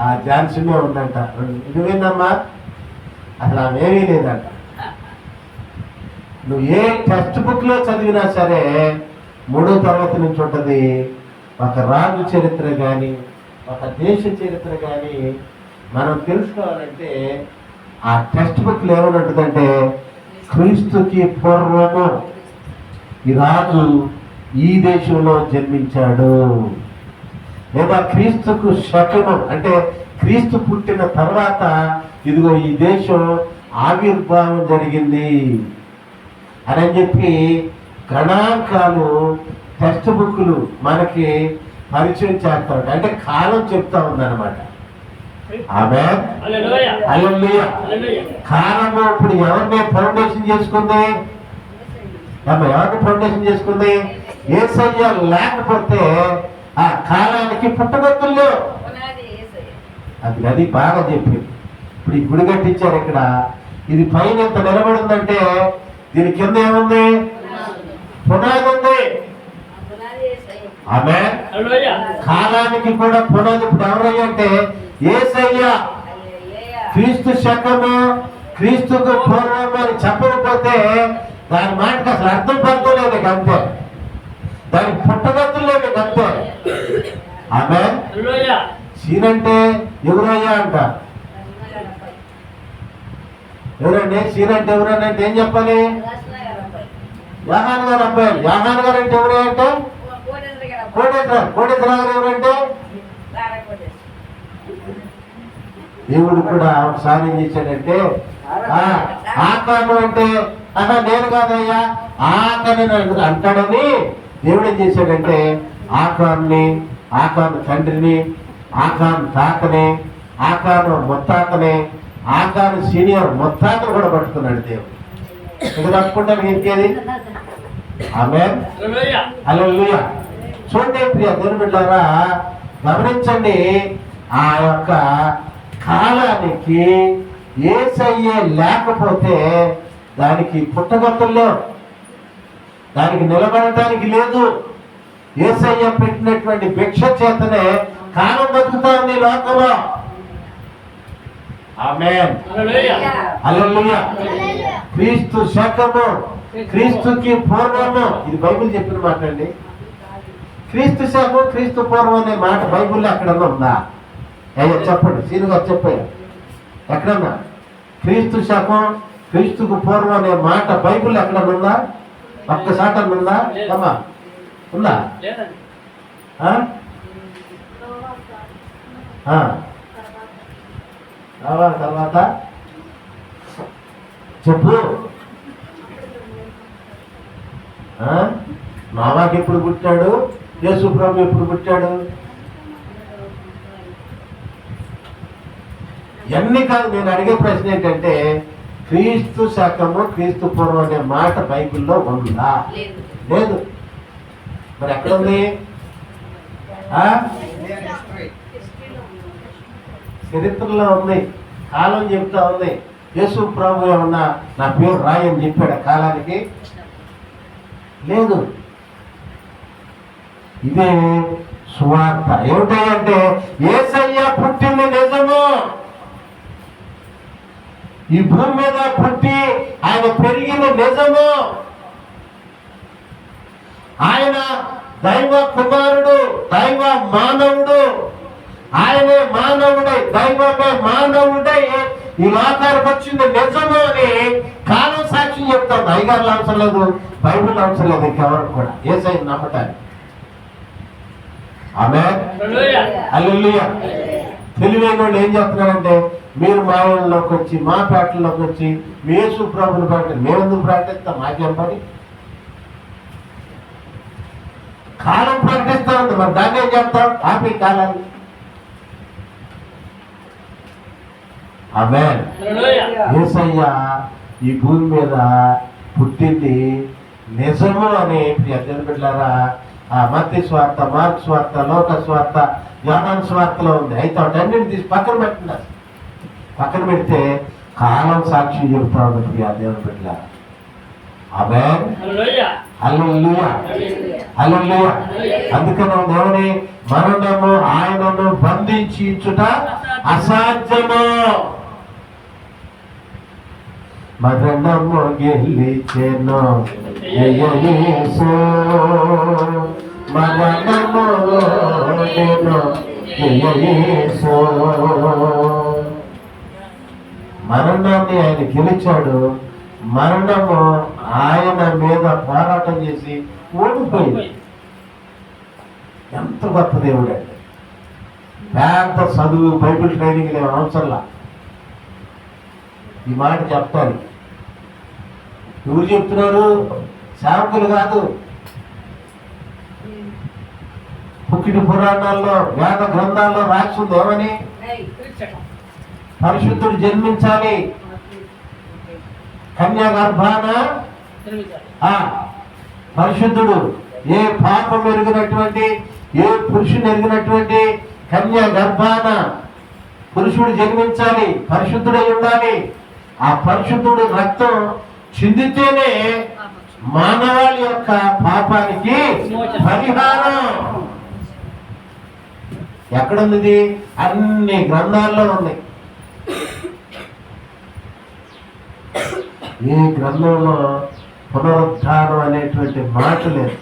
ఆ ఝాన్సీనే ఉందంట. నువ్వేందమ్మా అసలు ఆమెమీ లేదంట. నువ్వు ఏ టెక్స్ట్ బుక్ లో చదివినా సరే 3వ తరగతి నుంచి ఉంటుంది. ఒక రాజు చరిత్ర కానీ ఒక దేశ చరిత్ర కానీ మనం తెలుసుకోవాలంటే ఆ టెక్స్ట్ బుక్ లో ఏమని ఉంటుందంటే క్రీస్తుకి పూర్వము ఈ రాజు ఈ దేశంలో జన్మించాడు, లేదా క్రీస్తుకు శకము అంటే క్రీస్తు పుట్టిన తర్వాత ఇదిగో ఈ దేశం ఆవిర్భావం జరిగింది అని చెప్పి గణాంకాలు టెక్స్ట్ బుక్లు మనకి పరిచయం చేస్తా ఉంటాయి. అంటే కాలం చెప్తా ఉందన్నమాట. ఆమేన్ హల్లెలూయా. కాలము ఇప్పుడు ఎవరిని ఫౌండేషన్ చేసుకుంది? ఎవరిని ఫౌండేషన్ చేసుకుంది? యేసయ్య లేకపోతే ఆ కాలానికి పుట్టగొత్తులు లేవు. అది బాగా చెప్పింది. ఇప్పుడు ఈ గుడి కట్టించారు ఇక్కడ. ఇది పైన ఎంత నిలబడిందంటే దీని కింద ఏముంది? పునాది ఉంది. ఆమేన్. కాలానికి కూడా పునాది ఇప్పుడు ఎవరయ్యా అంటే యేసయ్య. క్రీస్తు శకము క్రీస్తుకు పూర్వం అని చెప్పకపోతే దాని మాటకు అసలు అర్థం పడుకోలేదు అంతే. దానికి పుట్టగతులు లేదు అంతే. ఆమేన్. సీనంటే ఎవరయ్యా అంట. ఎవరండి సీనంటే ఎవరన్నా అంటే ఏం చెప్పాలి? యోహాను గారు అబ్బాయి. యోహాను గారు అంటే ఎవరు అంటే కోటేశ్వర గారు ఎవరంటే దేవుడు కూడా ఒకసారి ఏం చేశాడంటే ఆకాను అంటే నేను కాదయ్యా ఆకాని అంటాడని దేవుడు ఏం చేశాడంటే ఆకాను తండ్రిని, ఆకాను తాతని, ఆకాను ముత్తాతని, ఆకాను సీనియర్ ముత్తాతను కూడా పట్టుకున్నాడు దేవుడు. ఇక్కడ పట్టుకుంటాను ఇంకేది. ఆమేన్, హల్లెలూయా. చూడండి ప్రియ దేవుని బిడ్డలారా, గమనించండి. ఆ యొక్క కాలానికి యేసయ్య లేకపోతే దానికి పుట్టగొత్తల్లో దానికి నిలబడటానికి లేదు. యేసయ్య పెట్టినటువంటి భిక్ష చేతనే కాలం బతుకుతా ఉంది లోకంలో. ఆమేన్, హల్లెలూయా. క్రీస్తు శకము, క్రీస్తుకి పూర్వము, ఇది బైబిల్ చెప్పిన మాట అండి. క్రీస్తు శకం, క్రీస్తు పూర్వం అనే మాట బైబిల్లో ఎక్కడన్నా ఉందా? అయ్యో చెప్పండి, సీనుగా చెప్పారు. ఎక్కడన్నా క్రీస్తు శకం, క్రీస్తుకు పూర్వం అనే మాట బైబిల్ ఎక్కడన్నా ఉందా? ఒక్కసాట ఉందా? అమ్మా ఉందా? తర్వాత చెప్పు. నోవాకి ఎప్పుడు పుట్టాడు? యేసు ప్రభు ఎప్పుడు పుట్టాడు? ఇవన్నీ కాదు. నేను అడిగే ప్రశ్న ఏంటంటే క్రీస్తు శకము, క్రీస్తు పూర్వం అనే మాట బైబిల్లో ఉందా? లేదు. మరి ఎక్కడుంది? చరిత్రలో ఉంది, కాలం చెప్తా ఉంది. యేసు ప్రభు ఏమన్నా నా పేరు రాయని చెప్పాడు కాలానికి? లేదు. ఇదే సువార్త. ఏమిటంటే యేసయ్య పుట్టింది నిజము. ఈ భూమి మీద పుట్టి ఆయన పెరిగిన నిజము. ఆయన దైవ కుమారుడు, దైవ మానవుడు. ఆయనే మానవుడై, దైవమే మానవుడై ఈ లోకానికి వచ్చింది నిజము అని కాలం సాక్ష్యం చెప్తాం. అయ్యగారులు అవసరం లేదు, బైబిల్ అవసరం లేదు ఇంకెవరికి కూడా యేసయ్యను నమ్మటానికి. ఆమేన్, హల్లెలూయా. తెలివైన వాళ్ళు ఏం చెప్తున్నారంటే మీరు మా ఊళ్ళలోకి వచ్చి, మా పేటల్లోకి వచ్చి మీ యేసు ప్రభువుని ప్రకటించారు. మేమెందుకు ప్రకటిస్తాం? మాకేం పని? కాలం ప్రకటిస్తా ఉంది, మరి దాన్ని ఏం చెప్తాం? ఆపి కాలాన్ని. ఆమేన్. యేసయ్య ఈ భూమి మీద పుట్టింది నిజము అని ప్రియమైన బిడ్డలారా మత్తయి స్వార్త, మార్కు స్వార్త, లోక స్వార్త, యోహాను స్వార్తలో ఉంది. అయితే వాటన్నిటిని తీసి పక్కన పెట్టినారు. పక్కన పెడితే కాలం సాక్షి చెబుతా ఉంది ప్రియమైన బిడ్డలారా. ఆమేన్, హల్లెలూయా, హల్లెలూయా. అందుకని దేవుని మరణము ఆయనను బంధించి ఇచ్చుట అసాధ్యము. మరణము గెలిచెను యేసు, మరణము ఓడెను యేసు. మరణాన్ని ఆయన గెలిచాడు. మరణము ఆయన మీద పోరాటం చేసి ఓడిపోయింది. ఎంత గొప్ప దేవుడు అండి. పెద్ద చదువు, బైబిల్ ట్రైనింగ్ లేవు అవసరంలా. ఈ మాట చెప్తాను. ఎవరు చెప్తున్నారు? సేవకులు కాదు. పుక్కిటి పురాణాల్లో, వేద గ్రంథాల్లో రాసింది ఏమని? పరిశుద్ధుడు జన్మించాలి, కన్యా గర్భాన. పరిశుద్ధుడు, ఏ పాపం ఎరిగినటువంటి, ఏ పురుషుని ఎరిగినటువంటి కన్యా గర్భాన పురుషుడు జన్మించాలి, పరిశుద్ధుడై ఉండాలి. ఆ పరిశుద్ధుడు రక్తం చిందితేనే మానవాళి యొక్క పాపానికి పరిహారం. ఎక్కడుంది? అన్ని గ్రంథాల్లో ఉంది. ఈ గ్రంథంలో పునరుద్ధానం అనేటువంటి మాట లేదు.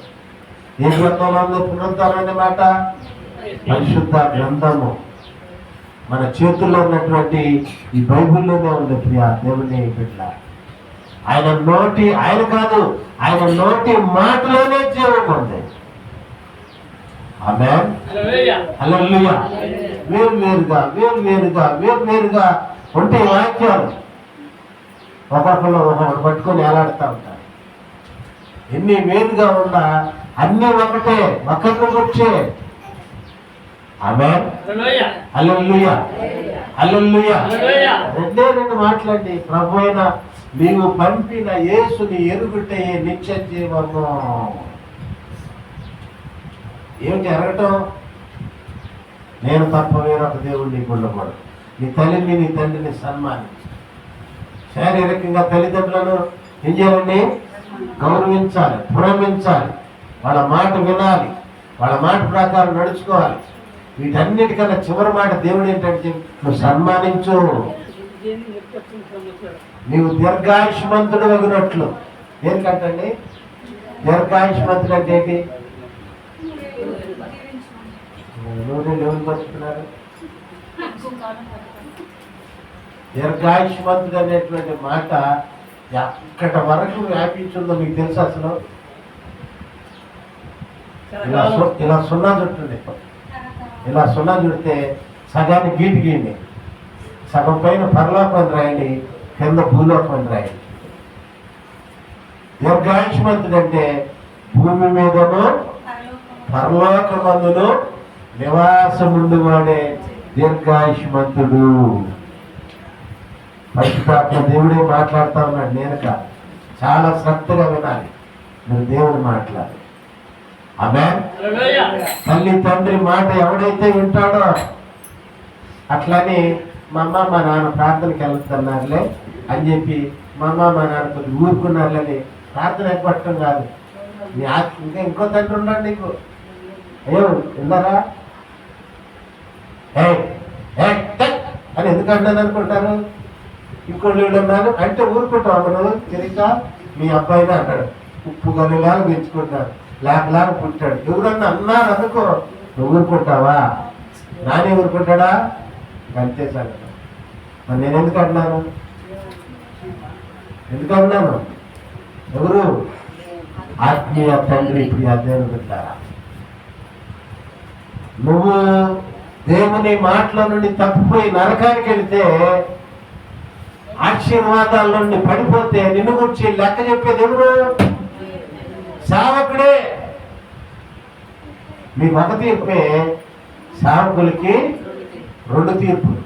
ఏ గ్రంథంలో ఉంది పునరుద్ధానం అనే మాట? పరిశుద్ధ గ్రంథము మన చేతుల్లో ఉన్నటువంటి ఈ బైబిల్లోనే ఉంది ప్రియ దేవుని బిడ్డ. ఆయన కాదు, ఆయన నోటి మాటలోనే జీవం ఉంది. ఆమేన్. హల్లెలూయా. వేరువేరుగా ఉంటే వాక్యాలు ఒక్కొక్కరు ఒక్కొక్కటి పట్టుకొని ఎలాడుతూ ఉంటారు. ఎన్ని వేరుగా ఉన్నా అన్ని ఒకటే, ఒకరిని వచ్చే. ఆమేన్. హల్లెలూయా. రెండు మాట్లాడి, ప్రభు అయిన నీవు పంపిన యేసుని ఎరుగుటే నిత్య జీవము. ఏమిటి ఎరగటం? నేను తప్ప వేరొక దేవుడు నీకు ఉండకూడదు. నీ తల్లిని నీ తండ్రిని సన్మానించు. శారీరకంగా తల్లిదండ్రులను ఏం చేయాలండి? గౌరవించాలి, పురమించాలి, వాళ్ళ మాట వినాలి, వాళ్ళ మాట ప్రకారం నడుచుకోవాలి. వీటన్నిటికన్నా చివరి మాట దేవుడు ఏంటంటే నువ్వు సన్మానించు, నీవు దీర్ఘాయుష్మంతుడు అగినట్లు. దేనికంటండి దీర్ఘాయుష్మంతుడు అంటే ఏంటి? ఎవరు బతుకుతున్నారు? దీర్ఘాయుష్మంతుడు అనేటువంటి మాట ఎక్కడ వరకు వ్యాపించిందో మీకు తెలుసు? అసలు ఇలా సున్నా చుట్టుండే, ఇలా సున్నా చుడితే సగాన్ని గీటి గీయండి, సగం పైన పరలోకం రాయండి, కింద భూలోకం రాయండి. దీర్ఘాయుష్మంతుడు అంటే భూమి మీదను పరలోకమందును నివాసముండువాడే దీర్ఘాయుష్మంతుడు. పరిశుద్ధాత్మ దేవుడే మాట్లాడుతూ ఉన్నాడు, నేను కాదు. చాలా శ్రద్ధగా వినాలి, మీరు దేవుడు మాట్లాడు. ఆమేన్. తల్లి తండ్రి మాట ఎవడైతే వింటాడో, అట్లని మా అమ్మ మా నాన్న ప్రార్థనకి వెళ్తున్నారులే అని చెప్పి మా అమ్మ మా నాన్న కొద్ది ఊరుకున్నారులని ప్రార్థన అయిపోవటం కాదు. నీ ఇంకా ఇంకో తండ్రి ఉన్నాడు నీకు. అయ్యో విన్నారా అని ఎందుకు అంటాను అనుకుంటారు? ఇంకోళ్ళు ఉన్నారు అంటే ఊరుకుంటాం. అమ్మను తిరిగా మీ అబ్బాయిని అంటాడు, ఉప్పు గనిలాగా పెంచుకుంటాడు, లేకలాగా పుట్టాడు. ఎవరన్నా అన్నారు అనుకో, నువ్వు ఊరుకుంటావా? నానే ఊరుకుంటాడా? అంతే సంగతి. మరి నేను ఎందుకు అన్నాను? ఎవరు? ఆత్మీయ తండ్రి ప్రియ దేవుని బిడ్డలారా, నువ్వు దేవుని మాటల నుండి తప్పిపోయి నరకానికి వెళితే, ఆశీర్వాదాల నుండి పడిపోతే నిన్ను గురించి లెక్క చెప్పేది ఎవరు? సేవకుడే. మీకు ఒక తీర్పే, సేవకులకి 2 తీర్పులు.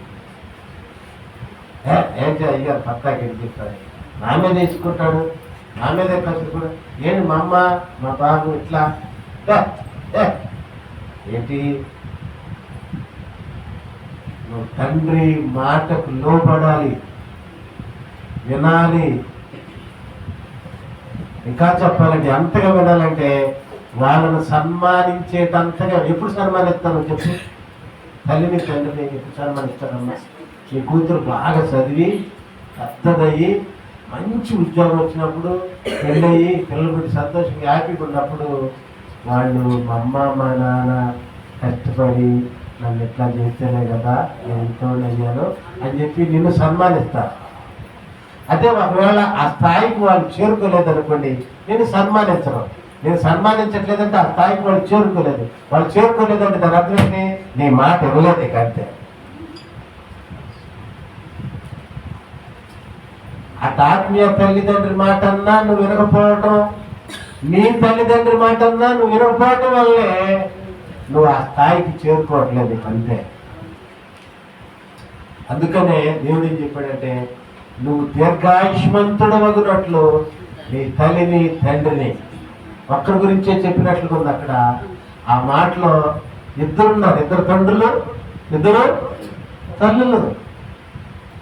ఏంటి అయ్యా పత్తాకి చెప్తాడు, నా మీద వేసుకుంటాడు, నా మీదే కసుకుంటాడు. ఏంటి మా అమ్మ మా బాబు ఇట్లా ఏంటి? నువ్వు తండ్రి మాటకు లోపడాలి, వినాలి. ఇంకా చెప్పాలంటే అంతగా వినాలంటే వాళ్ళను సన్మానించేటంతగా. ఎప్పుడు సన్మానిస్తాను చెప్పు? తల్లిని తండ్రిని ఎప్పుడు సన్మానిస్తారమ్మా? నీ కూతురు బాగా చదివి పెద్దదయ్యి మంచి ఉద్యోగం వచ్చినప్పుడు, పెళ్ళయి పిల్లలు పెట్టి సంతోషంగా హ్యాపీగా ఉన్నప్పుడు వాళ్ళు మా అమ్మ మా నాన్న కష్టపడి నన్ను ఎట్లా చేస్తేనే కదా నేను ఎంతో అయ్యాను అని చెప్పి నిన్ను సన్మానిస్తారు. అదే ఒకవేళ ఆ స్థాయికి వాళ్ళు చేరుకోలేదనుకోండి, నేను సన్మానించను. నేను సన్మానించట్లేదంటే ఆ స్థాయికి వాళ్ళు చేరుకోలేదు. వాళ్ళు చేరుకోలేదంటే దాని అర్థం నీ మాట ఇవ్వలేదు. ఇక అంతే. అటు ఆత్మీయ తల్లిదండ్రి మాట అన్నా నువ్వు వినకపోవటం, నీ తల్లిదండ్రి మాట అన్నా నువ్వు వినకపోవటం వల్లే నువ్వు ఆ స్థాయికి చేరుకోవట్లేదు. అంతే. అందుకనే దేవుడు ఏం చెప్పాడంటే, నువ్వు దీర్ఘాయుష్మంతుడు అగునట్లు నీ తల్లిని తండ్రిని. ఒక్కరి గురించే చెప్పినట్లుగా ఉంది అక్కడ. ఆ మాటలో ఇద్దరున్నారు, 2 తండ్రులు 2 తల్లులు.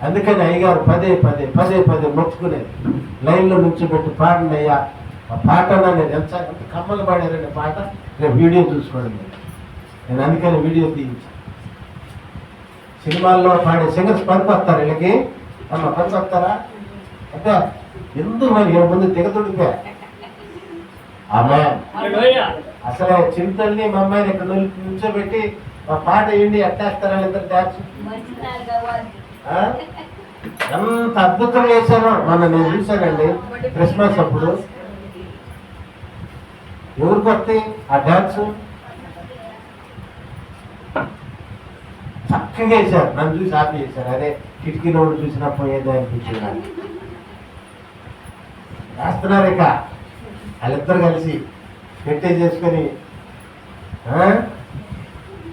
అందుకని అయ్యగారు పదే మొక్కుకునేది, లైన్లో నుంచోబెట్టి పాడండి అయ్యా. ఆ పాట నేను ఎంత కమ్మలు పాడారండి పాట. రేపు వీడియో చూసుకోండి. నేను అందుకని వీడియో తీయించాను. సినిమాల్లో పాడే సింగర్స్ పనికొస్తారు వీళ్ళకి. అమ్మ పనికొస్తారా అంటే ఎందుకు మరి ముందు తెగతుడిపా. ఆమె అసలే చింతల్ని మా అమ్మాయిని ఇక్కడ నుంచోబెట్టి మా పాట ఏంటి ఎట్టేస్తారా ఇద్దరు డాన్స్. ఎంత అద్భుతం చేశారో నేను చూశానండి క్రిస్మస్ అప్పుడు. ఎవరికి వస్తాయి ఆ డాన్స్? చక్కగా వేశారు. నన్ను చూసి హ్యాపీ చేశారు. అదే కిటికీలో చూసినా పోయేదే అనిపించింది నాకు. వేస్తున్నారు ఇక వాళ్ళిద్దరు కలిసి చేసుకొని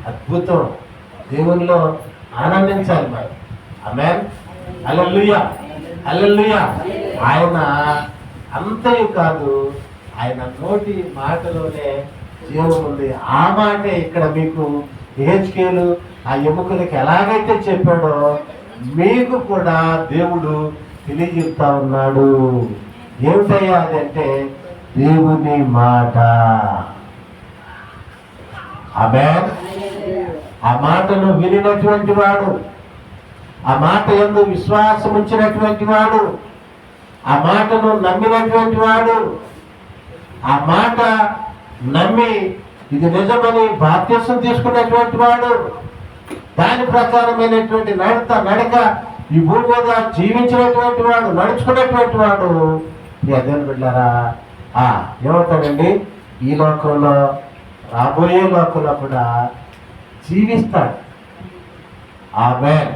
అద్భుతం. దేవునిలో ఆనందించాలి మరి. ఆమేన్. హల్లెలూయా, హల్లెలూయా. ఆయన అంతయు కాదు, ఆయన నోటి మాటలోనే జీవం ఉంది. ఆ మాటే ఇక్కడ మీకు యెహెజ్కేలు ఆ ఎముకలకి ఎలాగైతే చెప్పాడో మీకు కూడా దేవుడు తెలియజెప్తా ఉన్నాడు. ఏమిటయ్యా అదంటే దేవుని మాట. ఆమేన్. ఆ మాటను వినినటువంటి వాడు, ఆ మాట యందు విశ్వాసం ఉంచినటువంటి వాడు, ఆ మాటను నమ్మినటువంటి వాడు, ఆ మాట నమ్మి ఇది నిజమని బాధ్యతను తీసుకున్నటువంటి వాడు, దాని ప్రకారమైనటువంటి నడక ఈ భూమి మీద జీవించినటువంటి వాడు, నడుచుకున్నటువంటి వాడు అదేం బిడ్డారా ఏమవుతాడండి? ఈ లోకంలో రాబోయే లోకంలో కూడా జీవిస్తాడు. ఆమేన్.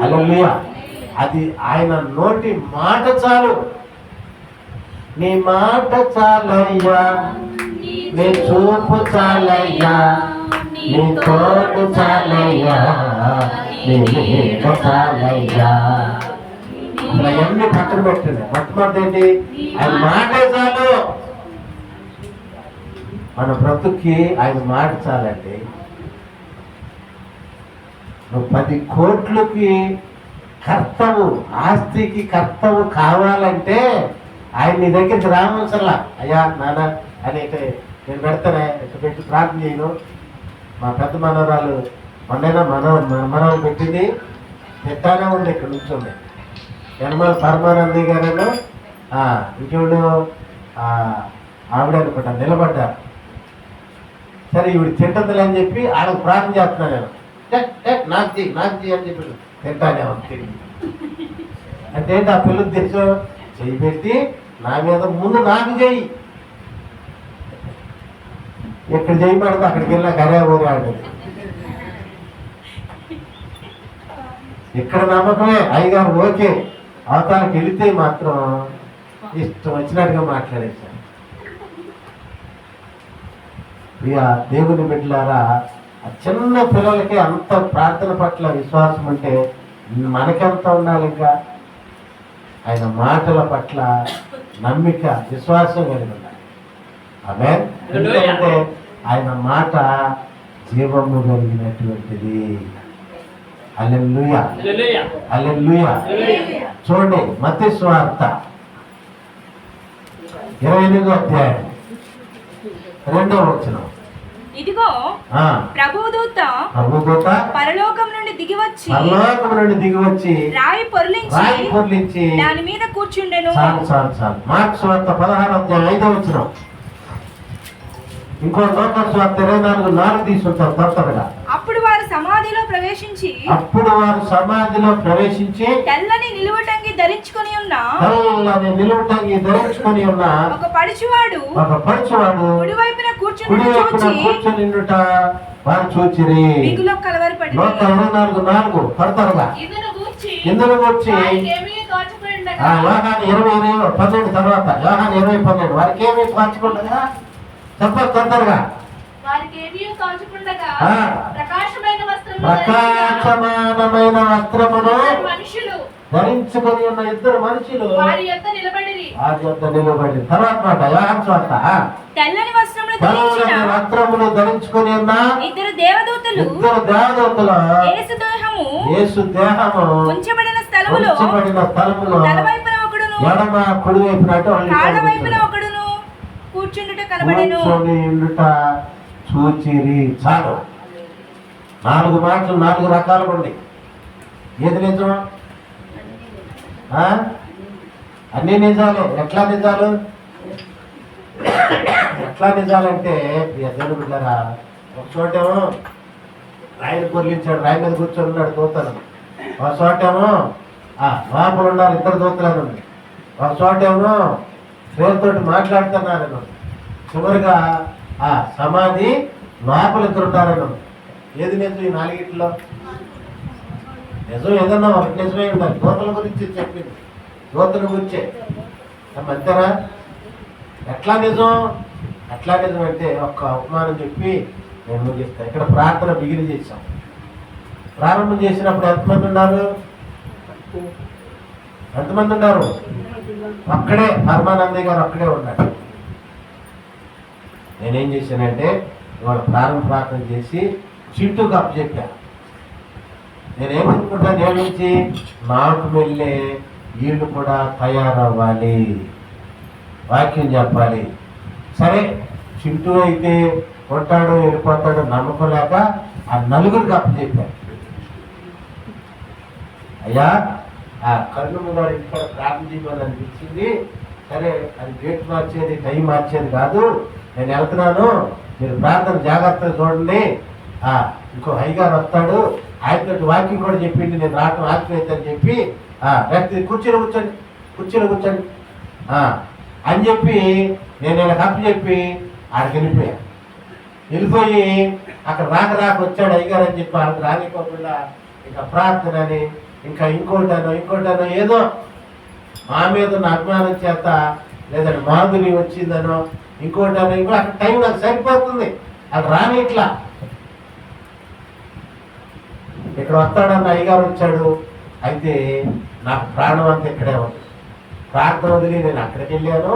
హల్లెలూయా. అది ఆయన నోటి మాట చాలు. నీ మాట చాలయ్యా, నీ చూపు చాలయ్యా, నీ తోడు చాలయ్యా, నీ నీడ చాలయ్యా. అసలు అవన్నీ పక్కన పెట్టండి. మొట్టమొదటి ఆయన మాటే చాలు. మన బ్రతుక్కి ఆయన మాట చాలండి. నువ్వు 10 కోట్లకి కర్తవు, ఆస్తికి కర్తవు కావాలంటే ఆయన నీ దగ్గరికి రామసల్లా. అయ్యా నాన్న అని నేను పెడతానే పెట్టి ప్రార్థన చేయను. మా పెద్ద మనవరాలు మొన్నైనా మనవరాలు పెట్టింది పెట్టానే ఉంది. ఇక్కడ నుంచి ఉంది యనమల పరమానంది గారు ఇంకెవడు ఆవిడ అనుకుంటా నిలబడ్డారు. సరే ఈవిడ తింటుందిలే అని చెప్పి ఆవిడకు ప్రార్థన చేస్తున్నాను నేను. నాకు చెయ్యి అని చెప్పి తింటానే తిరిగి అంటే ఆ పిల్లలు తెచ్చు చెయ్యి పెట్టి నా మీద ముందు నాకు చెయ్యి. ఎక్కడ చేయబడదు అక్కడికి వెళ్ళినా గరే ఊరి ఆడుతుంది. ఇక్కడ నమ్మకమే అయ్యగారు ఓకే, అవతాలకు వెళితే మాత్రం ఇష్టం వచ్చినట్టుగా మాట్లాడేశాను. ఇక దేవుని బిడ్డలారా, ఆ చిన్న పిల్లలకి అంత ప్రార్థన పట్ల విశ్వాసం ఉంటే మనకెంత ఉండాలి? ఇంకా ఆయన మాటల పట్ల నమ్మిక విశ్వాసం కలిగి ఉండాలి. ఆమేన్. ఎందుకంటే ఆయన మాట జీవము కలిగినటువంటిది. హల్లెలూయా, హల్లెలూయా. చూడండి మత్తయి సువార్త 28వ అధ్యాయం 2వ వచనం. ఇదిగో ప్రభుదూత పరలోకం నుండి దిగివచ్చి రాయి పొర్లించి దాని మీద కూర్చుండెను. చాలు. మార్క్స్ సువార్త 16వ అధ్యాయం 5వ వచనం. ఇంకో లోకల్ సువార్త 24:4 తీసుకుంటారు కొత్తగా. అప్పుడు వారు సమాధిలో ప్రవేశించి తెల్లని నిలువటంగి ధరించుకొని ఉన్న ఒక పడుచువాడు కుడివైపున కూర్చుని వారు చూచిరి. మిగులు కలవరపడి 24:4 కొత్తగా ఇందులో వచ్చి యోహాను 20:12 తర్వాత యోహాను 20:12 వారికి ఏమీ తోచకుండగా చెప్పరు తొందరగా ప్రకాశమానమైన వస్త్రమును ధరించుకొని ఉన్న ఇద్దరు మనుషులు వారి యొద్ద నిలబడి తర్వాత మాట యోహాను సువార్త తెల్లని వస్త్రములు ధరించుకొని ఉన్న ఇద్దరు దేవదూతలు యేసు దేహము ఉంచబడిన స్థలములో ఎడమ కుడి వైపున ఒకడును కూర్చుండుట కనబడెను. చూచిరి. చాలు. 4 మాటలు 4 రకాలుగా ఉన్నాయి. ఏది నిజం? అన్ని నిజాలు. ఎట్లా నిజాలంటే దేవుని బిడ్డలారా, ఒక చోటేమో రాయిని పొర్లించాడు, రాయి మీద కూర్చొని ఉన్నాడు పోతాను. ఒక చోటేమో లోపల ఉన్నారు ఇద్దరు దూతలను. ఒక చోట ఏమో పేరుతోటి మాట్లాడుతున్నారను, చివరిగా ఆ సమాధి లోపల ఇద్దరు ఉంటారను. ఏది నిజం ఈ నాలుగిట్లో? నిజం ఏదన్నా ఒకటి నిజమే ఉండాలి. దూతల గురించి చెప్పింది, దూతల గురించే. అంతేనా? ఎట్లా నిజం? ఎట్లా నిజం అంటే ఒక్క ఉపమానం చెప్పి నేను ముగిస్తాను. ఇక్కడ ప్రార్థన బిగిరి చేశాం. ప్రారంభం చేసినప్పుడు ఎంతమంది ఉన్నారు? ఎంతమంది ఉన్నారు? అక్కడే పరమానందయ్య గారు అక్కడే ఉన్నాడు. నేనేం చేశానంటే ఇవాళ ప్రారంభ ప్రార్థన చేసి చింటూకి అప్పచెప్పాను. నేనేమనుకుంటా, నేను నుంచి నాకు వెళ్ళే వీళ్ళు కూడా తయారవ్వాలి, వాక్యం చెప్పాలి. సరే చింటూ అయితే కొట్టాడు వెళ్ళిపోతాడు నమ్మకం లేక ఆ నలుగురికి అప్పచెప్పాను. అయ్యా ఆ కళ్ళు మీద ఇక్కడ ప్రార్థన చేయమని అనిపించింది. సరే అది డేట్ మార్చేది టైం మార్చేది కాదు, నేను వెళ్తున్నాను, మీరు ప్రార్థన జాగ్రత్తగా చూడండి. ఇంకో హైగారు వస్తాడు, ఆయనతో వాక్యం కూడా చెప్పింది, నేను రావటం ఆగిపోయిందని చెప్పి వ్యక్తి కూర్చొని కూర్చోండి అని చెప్పి నేను వీళ్ళకి అప్పు చెప్పి ఆడికి వెళ్ళిపోయి అక్కడ రాక వచ్చాడు అయ్యగారు అని చెప్పి ఆడికి రానిపోకుండా ఇంకా ప్రార్థన అని ఇంకా ఇంకోటనో ఏదో మా మీద ఉన్న అభిమానం చేత లేదంటే మాధురి వచ్చిందనో ఇంకోటనో ఇంకో అక్కడ టైం నాకు సరిపోతుంది, అది రాని ఇట్లా. ఇక్కడ వస్తాడన్న అయ్యగారు వచ్చాడు, అయితే నాకు ప్రాణం అంతా ఇక్కడే ఉంది. ప్రార్థన వదిలి నేను అక్కడికి వెళ్ళాను,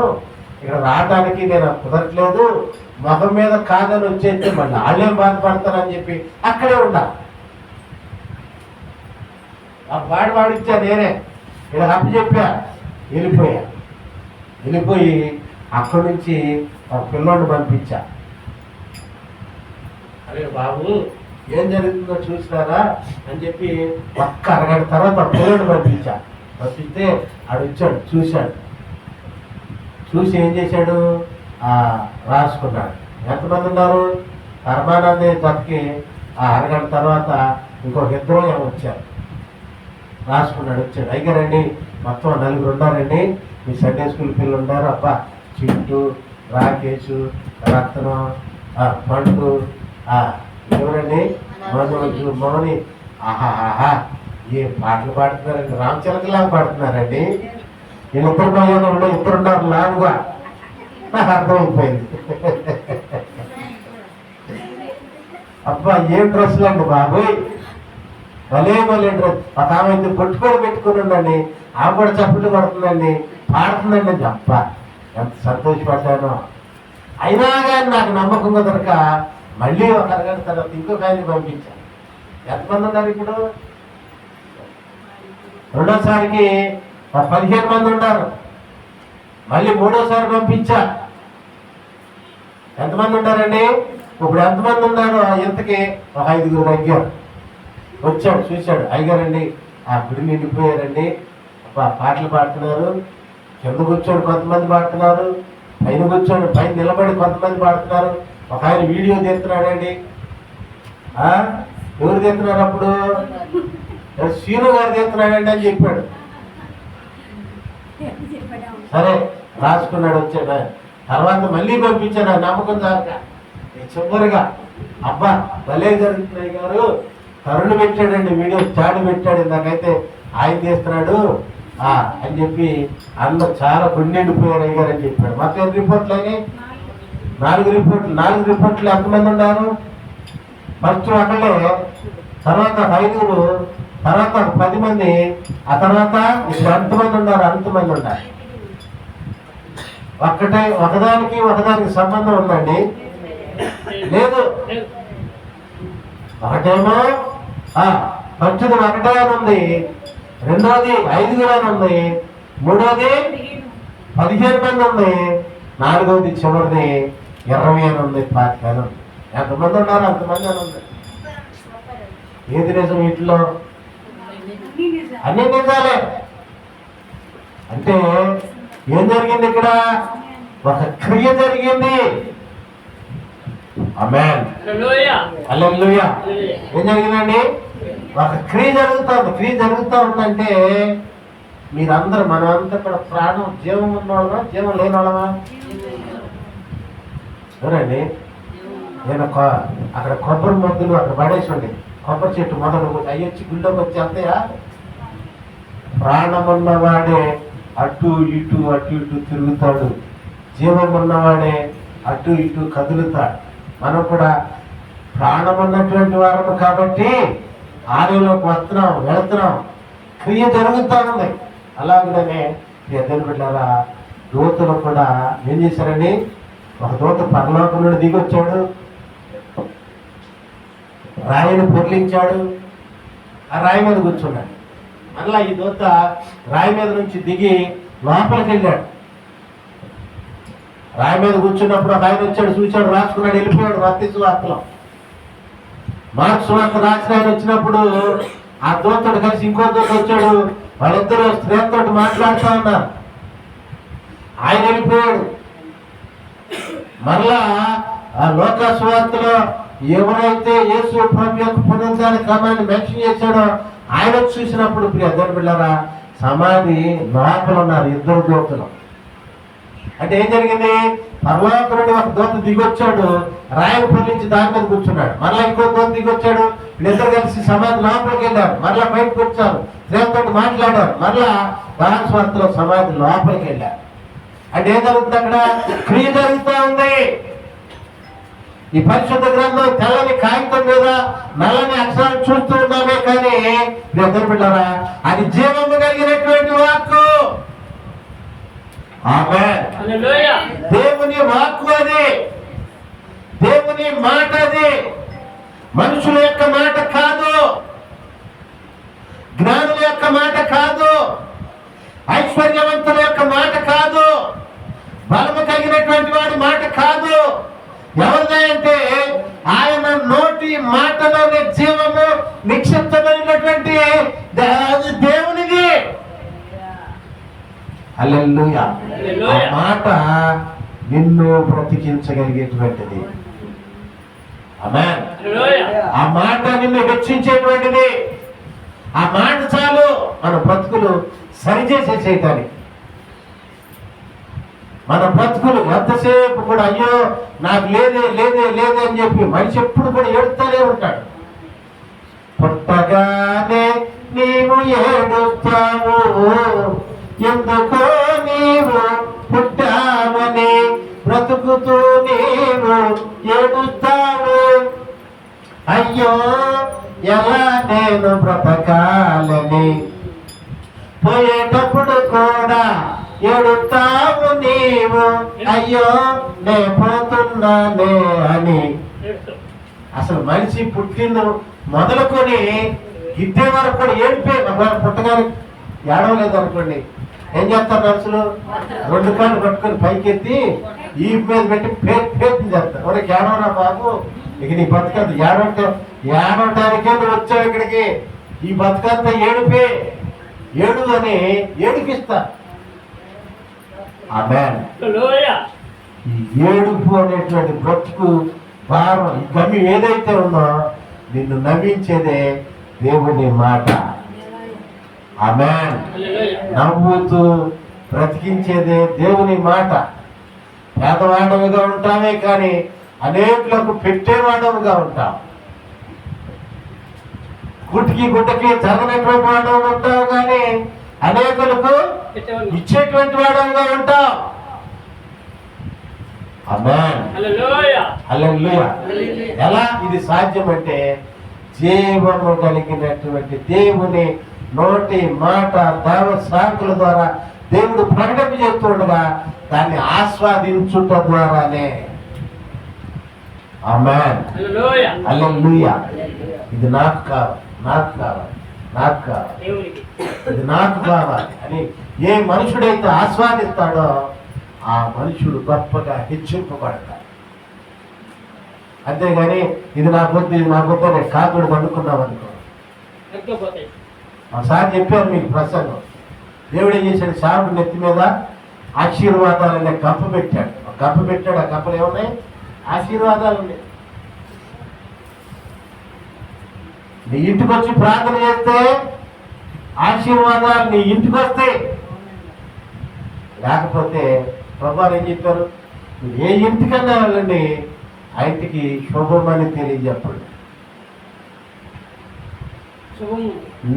ఇక్కడ రావడానికి నేను కుదరట్లేదు, ముఖం మీద కాదని వచ్చేస్తే మళ్ళీ వాళ్ళేం బాధపడతారని చెప్పి అక్కడే ఉండా. ఆ వాడిచ్చా నేనే ఇలా అప్పు చెప్పా, వెళ్ళిపోయి అక్కడి నుంచి ఒక పిల్లోడిని పంపించా. అరే బాబు ఏం జరుగుతుందో చూసినారా అని చెప్పి ఒక్క అరగంట తర్వాత ఒక పిల్లోడిని పంపిస్తే ఆడు వచ్చాడు, చూసి ఏం చేశాడు, రాసుకున్నాడు. ఎంతమంది ఉన్నారు? పరమానందయ్య జతకి ఆ అరగంట తర్వాత ఇంకొక ఇద్దరు వచ్చారు, రాసుకున్నాడు. వచ్చాడు, అయ్యారండి మొత్తం 4 ఉన్నారండి, మీ సండే స్కూల్ పిల్లలు ఉన్నారు, అబ్బా చింటూ, రాకేష్, రత్నం, పండు, ఎవరండి మౌని, ఆహాహా ఏ పాటలు పాడుతున్నారండి, రామచిలకలాగా పాడుతున్నారండి. వీళ్ళిద్దరు మహిళలు ఇద్దరున్నారు లావుగా, నాకు అర్థమైపోయింది. అబ్బా ఏం డ్రెస్సులు అండి బాబోయ్, భలే డ్రెస్. ఒక ఆమె అయితే బొట్టు కూడా పెట్టుకుని ఉందండి, ఆమె కూడా చప్పట్లు కొడుతుందండి, పాడుతుందండి. అబ్బా ఎంత సంతోషపడ్డానో. అయినా కానీ నాకు నమ్మకం కుదరక మళ్ళీ ఒక అరగంట తర్వాత ఇంకొక ఆయన్ని పంపించాను. ఎంతమంది ఉన్నారు ఇప్పుడు? రెండోసారికి 15 మంది ఉన్నారు. మళ్ళీ మూడోసారి పంపించా. ఎంతమంది ఉన్నారండి ఇప్పుడు? ఎంతమంది ఉన్నారు? ఎంతకి ఒక 5గురు తగ్గారు. వచ్చాడు, చూశాడు, అయ్యారండి ఆ గుడి నిండిపోయారండి, పాటలు పాడుతున్నారు, కింద కూర్చొని కొంతమంది పాడుతున్నారు, పైన కూర్చొని పైన నిలబడి కొంతమంది పాడుతున్నారు. ఒక ఆయన వీడియో తీస్తున్నాడండి. ఎవరు తీస్తున్నారు? అప్పుడు శ్రీను గారు తీస్తున్నాడండి అని చెప్పాడు. సరే రాసుకున్నాడు, వచ్చాడు. తర్వాత మళ్ళీ పంపించాడు, నమ్మకం దాకా చివరిగా అబ్బా భలే జరుగుతున్నాయి గారు, తరుణ్ పెట్టాడండి వీడియో, చాడు పెట్టాడు, ఇందాకైతే ఆయన తీస్తున్నాడు అని చెప్పి అందరూ చాలా గుండెండిపోయారు అయ్యారు అని చెప్పాడు. మొత్తం 8 రిపోర్ట్లు అయినాయి. 4 రిపోర్ట్లు ఎంతమంది ఉన్నారు? ఫస్ట్ అక్కడే, తర్వాత 5గురు, తర్వాత 10 మంది, ఆ తర్వాత ఇప్పుడు ఎంతమంది ఉన్నారు? అంతమంది ఉన్నారు. ఒకదానికి సంబంధం ఉందండి? లేదు. ఒకటేమో ఫస్ట్ది ఒకటే అని ఉంది, రెండోది 5గురు అని ఉంది, మూడోది 15 మంది ఉంది, నాలుగోది చివరిది 20 అని ఉంది, 25 అని ఉంది. ఎంతమంది ఉన్నారు? అంతమంది అని ఉంది. ఏది నిజం వీటిలో? అన్ని నిజాలే. అంటే ఏం జరిగింది ఇక్కడ? ఒక క్రియ జరిగింది. ఆమేన్, హల్లెలూయా. ఏం జరిగిందండి? ఒక క్రియ జరుగుతుంది. క్రియ జరుగుతూ ఉందంటే మీరందరూ మనమంతా కూడా ప్రాణం జీవం ఉన్నవాళ్ళమా జీవం లేని వాళ్ళమా? ఎవరండి? నేను అక్కడ కొబ్బరి మొదలు అక్కడ పడేసండి, కొబ్బరి చెట్టు మొదలు అయ్యొచ్చి గుళ్ళోకి వచ్చి అంతయా? ప్రాణం ఉన్నవాడే అటు ఇటు తిరుగుతాడు, జీవం ఉన్నవాడే అటు ఇటు కదులుతాడు. మనం కూడా ప్రాణం ఉన్నటువంటి వారము కాబట్టి ఆలయంలోకి వస్తున్నాం, వెళుతున్నాం, క్రియ జరుగుతూ ఉంది. అలాగనే ఎద్దరు బిడ్డారా, దూతలు కూడా ఏం చేశారండి? ఒక దూత పరలోకం నుండి దిగొచ్చాడు, రాయిని పొర్లించాడు, ఆ రాయి మీద కూర్చున్నాడు. మళ్ళా ఈ దూత రాయి మీద నుంచి దిగి లోపలికి వెళ్ళాడు. రాయి మీద కూర్చున్నప్పుడు ఒక ఆయన వచ్చాడు, చూశాడు, రాసుకున్నాడు, వెళ్ళిపోయాడు. మత్తయి సువార్తలో మార్కు సువార్త రాసిన ఆయన వచ్చినప్పుడు ఆ దూతడు కలిసి ఇంకో దూత వచ్చాడు, వాళ్ళిద్దరూ స్త్రీలతో మాట్లాడుతూ ఉన్నారు. ఆయన వెళ్ళిపోయాడు. మరలా ఆ లోకా సువార్తలో ఎవరైతే యేసు ప్రభు యొక్క పునరుద్ధాన క్రమాన్ని మెన్షన్ చేశాడో ఆయన చూసినప్పుడు ఇద్దరు పిల్లరా సమాధి లోపల ఉన్నారు ఇద్దరు దూతలు. అంటే ఏం జరిగింది? పరలోకం నుండి ఒక దూత దిగొచ్చాడు, రాయిని పొర్లించి దాని మీద కూర్చున్నాడు. మరలా ఇంకో దూత దిగొచ్చాడు, వీళ్ళిద్దరు కలిసి సమాధి లోపలికి వెళ్ళారు. మరలా బయటకు వచ్చారు, స్త్రీలతో మాట్లాడారు. మరలా దాని స్వార్థలో సమాధి లోపలికి వెళ్ళారు. అంటే ఏం జరుగుతుంది? అక్కడ క్రియ జరుగుతూ ఉంది. ఈ పరిశుద్ధ గ్రంథం తెల్లని కాగితం మీద నల్లని అక్షరాలు చూస్తూ ఉన్నామే కానీ ఇద్దరు బిడ్డారా, అది జీవము కలిగినటువంటి వాక్కు. ఆమేన్. దేవుని వాక్కు అది, దేవుని మాట అది, మనుషుల యొక్క మాట కాదు, జ్ఞానుల యొక్క మాట కాదు, ఐశ్వర్యవంతుల యొక్క మాట కాదు, బలము కలిగినటువంటి వాడి మాట కాదు. ఎవరిదంటే ఆయన నోటి మాటలోని జీవము నిక్షిప్తమైనటువంటి దేవునిది. హల్లెలూయా. ఆ మాట నిన్ను బ్రతికించగలిగేటువంటిది. ఆమేన్. ఆ మాట నిన్ను హెచ్చించేటువంటిది. ఆ మాట చాలు మన బ్రతుకులు సరిచేసేసేయటానికి. మన బ్రతుకులు ఎంతసేపు కూడా అయ్యో నాకు లేదే లేదే లేదే అని చెప్పి మనిషి ఎప్పుడు కూడా ఏడుస్తూనే ఉంటాడు. పుట్టగానే నీవు ఏడుస్తావు, ఎందుకో నీవు పుట్టావని, బ్రతుకుతూ నీవు ఏడుస్తావు, అయ్యో ఎలా నేను బ్రతకాలని, పోయేటప్పుడు కూడా ఏడుస్తావు నీవు, అయ్యో నే పోతున్నానే అని. అసలు మనిషి పుట్టిన మొదలుకొని ఇద్దే వరకు కూడా ఏడిపోయి పుట్టగానే ఏడవలేదు అనుకోండి, ఏం చేస్తారు నర్సులు? రెండు కాళ్ళు పట్టుకొని పైకెత్తి ఈ మీద పెట్టి పేరు చేస్తారు. ఒరే ఏడవరా బాబు, ఇక నీ బతుకంత ఏడవటానికే నువ్వు వచ్చావు ఇక్కడికి, ఈ బతుకంతా ఏడుపే ఏడు అని ఏడిపిస్తా. ఆమేన్. ఈ ఏడుపు అనేటువంటి బ్రతుకు భారం, ఈ గమ్యం ఏదైతే ఉందో నిన్ను నవ్వించేదే దేవుని మాట. ఆమేన్. నవ్వుతూ బ్రతికించేదే దేవుని మాట. పేదవాడవుగా ఉంటామే కానీ అనేకులకు పెట్టేవాడవుగా ఉంటాం. గుట్టికి గుట్టకి జరగనటువంటి వాడవు ఉంటావు కానీ అనేకులకు ఇచ్చేటువంటి వాడవుగా ఉంటాం. ఆమేన్. హల్లెలూయా. ఎలా ఇది సాధ్యం అంటే జీవము కలిగినటువంటి దేవుని నోటి మాట దేవ సాకుల ద్వారా దేవుడు ప్రకటన చేస్తుండగా దాన్ని ఆస్వాదించుట ద్వారానే. ఆమేన్. హల్లెలూయా. ఇది నాకు కావాలి, నాకు కావాలి, నాకు కావాలి, ఇది నాకు కావాలి అని ఏ మనుషుడైతే ఆస్వాదిస్తాడో ఆ మనుషుడు గొప్పగా హెచ్చింపబడతాడు. అంతేగాని ఇది నాకొద్దు, ఇది నాకొద్దు నేను కాకుడు పండుకున్నాం అనుకో. ఒకసారి చెప్పాను మీకు ప్రసంగం. దేవుడు ఏం చేశాడు? శావుడు నెత్తి మీద ఆశీర్వాదాలు అనే కప్పు పెట్టాడు. కప్పు పెట్టాడు. ఆ కప్పులు ఏమున్నాయి? ఆశీర్వాదాలు ఉన్నాయి. నీ ఇంటికి వచ్చి ప్రార్థన చేస్తే ఆశీర్వాదాలు నీ ఇంటికి వస్తాయి. లేకపోతే ప్రభువారు ఏం చెప్పారు? ఏ ఇంటికన్నా వెళ్ళండి, ఆ ఇంటికి శుభమని తెలియజెప్పండి.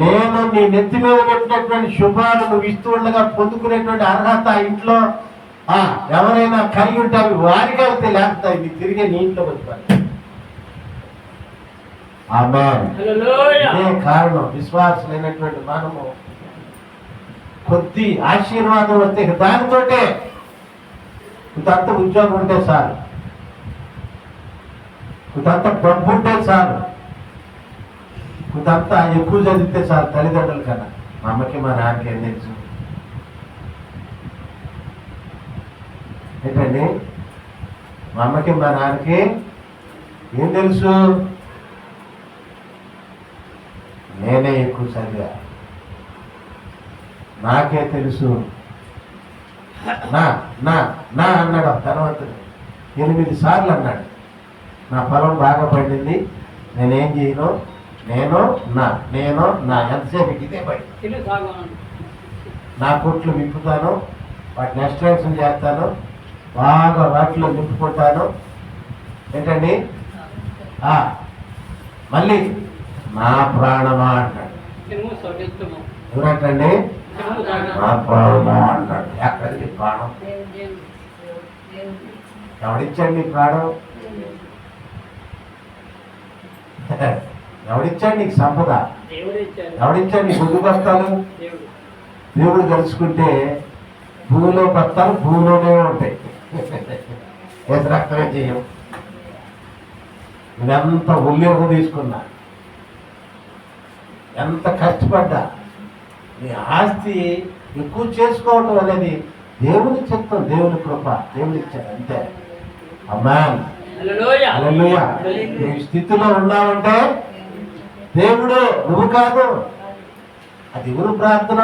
నేను నీ నెత్తి మీద పెట్టినటువంటి శుభాలు నువ్వు ఇస్తూ ఉండగా పొందుకునేటువంటి అర్హత ఆ ఇంట్లో ఎవరైనా కలిగి ఉంటే అవి వారికి వెళ్తే లేకపోతే ఇవి తిరిగే నీ ఇంట్లో వచ్చారు. ఇదే కారణం విశ్వాసమైనటువంటి మనము కొద్ది ఆశీర్వాదం వస్తే దానితోటే ఇంతంత ఉద్యోగం ఉంటే చాలు, ఇంతంత డబ్బు ఉంటే చాలు, ఇంతంతా ఎక్కువ చదివితే చాలు తల్లిదండ్రులు కన్నా. మా అమ్మకి మా నాన్నకి ఏం తెలుసు ఏంటండి? మా అమ్మకి మా నాన్నకి ఏం తెలుసు? నేనే ఎక్కువ చదివా, నాకే తెలుసు. నా నా నా అన్నాడు ధనవంతుడు 8 సార్లు అన్నాడు. నా పొలం బాగా పండింది, నేనేం చేయను, నేను నా ఎంతసేపు ఇదే బయట నా కొట్లు విప్పుతాను, వాటిని ఎక్స్ట్రాక్షన్ చేస్తాను, బాగా వాటిలో నింపుకుంటాను. ఏంటండి? మళ్ళీ నా ప్రాణమా అంటాడు. ఎవరంటండి? నా ప్రాణమా అంటాడు. ఎక్కడికి ప్రాణం? ఎవడిచ్చాడు నీ ప్రాణం? ఎవడిచ్చాడు నీకు సంపద? ఎవడిచ్చాడు నీ బుద్ధి బస్తాలు? దేవుడు కలుసుకుంటే భూమిలో బస్తాలు భూమిలోనే ఉంటాయి. రక్తమే చేయం. నువ్వెంత ఉల్లేఖ తీసుకున్నా, ఎంత కష్టపడ్డా, నీ ఆస్తి ఎక్కువ చేసుకోవటం అనేది దేవుని చిత్తం, దేవుని కృప, దేవుని ఇచ్చాడు అంతే. అమ్మాన్ హల్లెలూయా. నువ్వు స్థితిలో ఉన్నావంటే దేవుడు, నువ్వు కాదు. అది ఎవరు ప్రార్థన?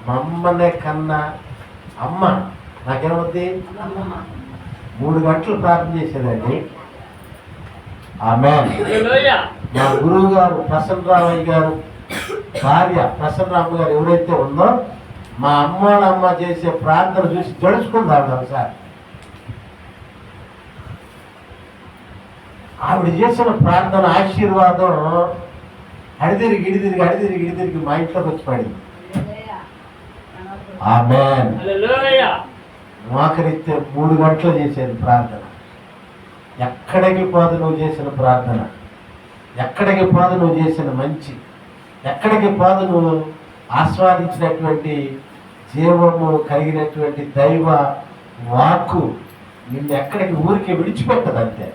మమ్మనే కన్నా అమ్మ నాకేమవుద్ది? 3 గంటలు ప్రార్థన చేసేదండి. ఆమేన్. మా గురువు గారు ప్రసన్నరామయ్య గారు భార్య ప్రసన్నరామ గారు ఎవరైతే ఉందో, మా అమ్మ చేసే ప్రార్థన చూసి జడుచుకుందాం ఒకసారి. ఆవిడ చేసిన ప్రార్థన ఆశీర్వాదం అడిదిరిగి మా ఇంట్లోకి వచ్చి పడింది. ఆమేన్. మోకరిస్తే 3 గంటలు చేసేది ప్రార్థన. ఎక్కడికి పోదు నువ్వు చేసిన ప్రార్థన, ఎక్కడికి పోదు నువ్వు చేసిన మంచి, ఎక్కడికి పోదు నువ్వు ఆస్వాదించినటువంటి జీవము కలిగినటువంటి దైవ వాక్కు నిన్ను ఎక్కడికి ఊరికి విడిచిపెట్టదు అంతే.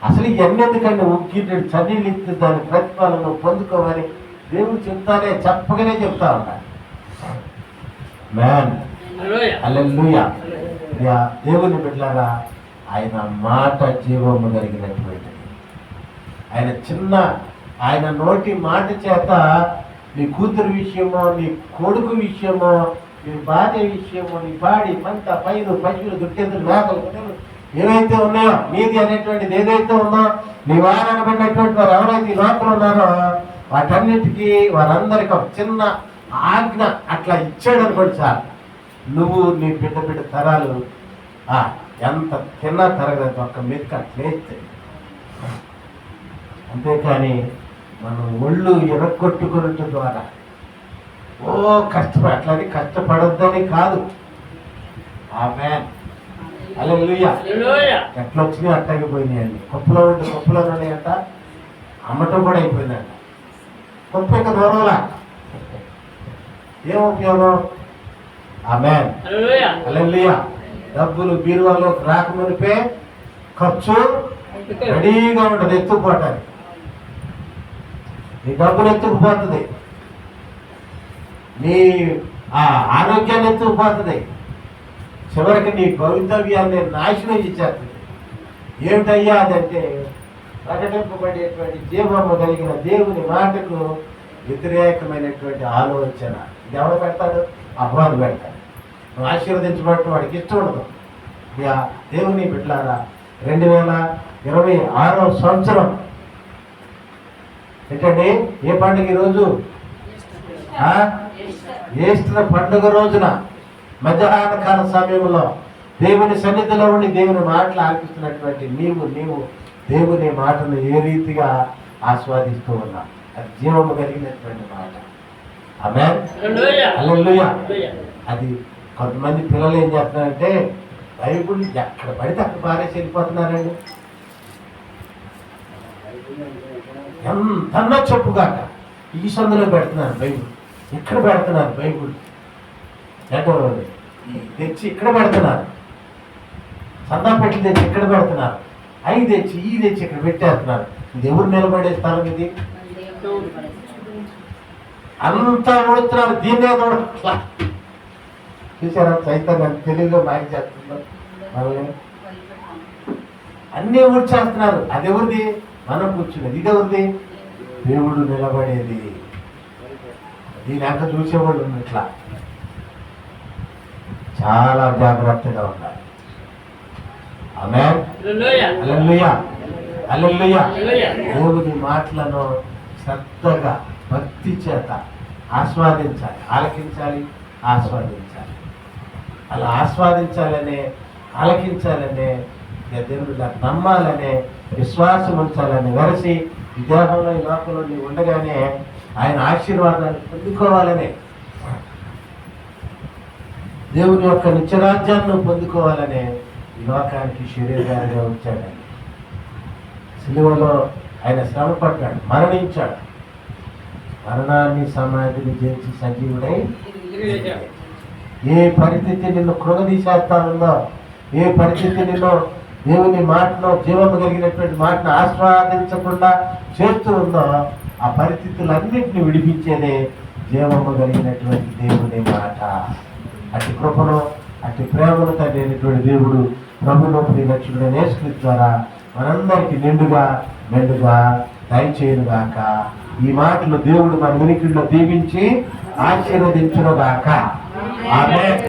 అసలు ఇవన్నీ ఎందుకంటే ఉక్కిటి చన్నీళ్ళు ఇస్తే దాని ప్రతిఫలం పొందుకోమని దేవుడు చెప్తానే, చెప్పగానే చెప్తా ఉన్నాడు. మ్యాన్ హల్లెలూయా. దేవుని బిడ్డలారా, ఆయన మాట జీవము కలిగినటువంటిది. ఆయన నోటి మాట చేత నీ కూతురు విషయమో, నీ కొడుకు విషయమో, నీ భార్య విషయమో, నీ పాడి పంట పైరు పశువులు దుట్టెందులు మేకలు ఏవైతే ఉన్నాయో, నీది అనేటువంటిది ఏదైతే ఉందో, నీ వారనబడినటువంటి వారు ఎవరైతే ఈ లోపల ఉన్నారో వాటన్నిటికీ వారందరికీ ఒక చిన్న ఆజ్ఞ అట్లా ఇచ్చాడు అనుకోండి సార్. నువ్వు నీ బిడ్డ తరాలు ఎంత తిన్నా తరగదు, ఒక్క మీదకి అట్లేస్తే. అంతేకాని మనం ఒళ్ళు ఎరగొట్టుకున్నట్టు ద్వారా అట్లని కష్టపడొద్దని కాదు. ఆమేన్ హల్లెలూయా. ఎట్లా వచ్చినాయి అట్టాగి పోయినాయండి. కుప్పలో ఉన్నాయంట, అమ్మటం కూడా అయిపోయిందంట. కుప్ప ఇంకా దూరంలా ఏం ఉపయోగం? ఆమేన్ హల్లెలూయా. డబ్బులు బీరువాలో రాకమునిపే ఖర్చు రెడీగా ఉంటుంది ఎత్తుకుపోవటానికి. నీ డబ్బులు ఎత్తుకుపోతుంది, నీ ఆరోగ్యాన్ని ఎత్తుకుపోతుంది, చివరికి నీ భవితవ్యాన్ని నాశనం ఇచ్చేస్తుంది. ఏమిటయ్యా అదంటే ప్రకటింపబడేటువంటి జీవము కలిగిన దేవుని మాటకు వ్యతిరేకమైనటువంటి ఆలోచన. ఇది ఎవరు పెడతాడు? అపవాదు పెడతాడు. నువ్వు ఆశీర్వదించబడటం వాడికి ఇష్టం ఉండదు. దేవుని బిడ్డలారా, 2026వ సంవత్సరం ఏంటండి? ఏ పండుగ ఈరోజు? ఈస్టర్ పండుగ రోజున మధ్యాహ్న కాల సమయంలో దేవుని సన్నిధిలో ఉండి దేవుని మాటలు ఆలకిస్తున్నటువంటి నీవు దేవుని మాటను ఏ రీతిగా ఆస్వాదిస్తూ ఉన్నావు? అది జీవము కలిగినటువంటి మాట. ఆమేన్. హల్లెలూయా. అది కొంతమంది పిల్లలు ఏం చేస్తున్నారంటే బైబుల్ ఎక్కడ పడితే అక్కడ పారేసి వెళ్ళిపోతున్నారండి. ఎంతన్నా చెప్పుగాక ఈ సందులో పెడుతున్నారు బైబుల్, ఇక్కడ పెడుతున్నారు బైబుల్, తెచ్చి ఇక్కడ పెడుతున్నారు, సందా పెట్టి తెచ్చి ఇక్కడ పెడుతున్నారు, అవి తెచ్చి ఈ తెచ్చి ఇక్కడ పెట్టేస్తున్నారు. ఇది ఎవరు నిలబడే స్థలం? ఇది అంతా ఉడుతున్నారు. దీన్నే చూడ చూసారా చైతన్యం తెలుగులో మాకు చేస్తున్నారు. అన్నీ ఊడ్చేస్తున్నారు. అది ఎవరిది? మనం కూర్చున్నది. ఇది ఎవరిది? దేవుడు నిలబడేది. దీని అంత చూసేవాళ్ళు ఉన్నట్లా చాలా జాగ్రత్తగా ఉండాలి. ఆమేన్. హల్లెలూయా. హల్లెలూయా. దేవుని మాటలను శ్రద్ధగా భక్తి చేత ఆస్వాదించాలి, ఆలకించాలి, ఆస్వాదించాలి. అలా ఆస్వాదించాలనే, ఆలకించాలనే, దేవుడు నమ్మాలనే, విశ్వాసం ఉంచాలని వెరసి ఈ దేహంలో ఈ లోకంలో నీవు ఉండగానే ఆయన ఆశీర్వాదాన్ని పొందుకోవాలనే, దేవుని యొక్క నిత్యరాజ్యాన్ని పొందుకోవాలనే ఈ లోకానికి శరీరంగా వచ్చాడండి. సిలువలో ఆయన శ్రమ పడ్డాడు, మరణించాడు. మరణాన్ని సమాధిని చేసి సజీవుడై ఏ పరిస్థితి నిన్ను కృంగదీసేస్తా ఉందో, ఏ పరిస్థితి నిన్ను దేవుని మాటను, జీవము కలిగినటువంటి మాటను ఆస్వాదించకుండా చేస్తూ ఉందో ఆ పరిస్థితులన్నింటినీ విడిపించేదే జీవము కలిగినటువంటి దేవుని మాట. అటు కృపను, అటు ప్రేమను తండ్రి దేవుడు ప్రభువును ప్రియరక్షకుడైన యేసుక్రీస్తు ద్వారా మనందరికీ నిండుగా మెండుగా దయచేయునుగాక. ఈ మాటలు దేవుడు మన వినికిడిలో దీవించి ఆశీర్వదించునుగాక. ఆమేన్.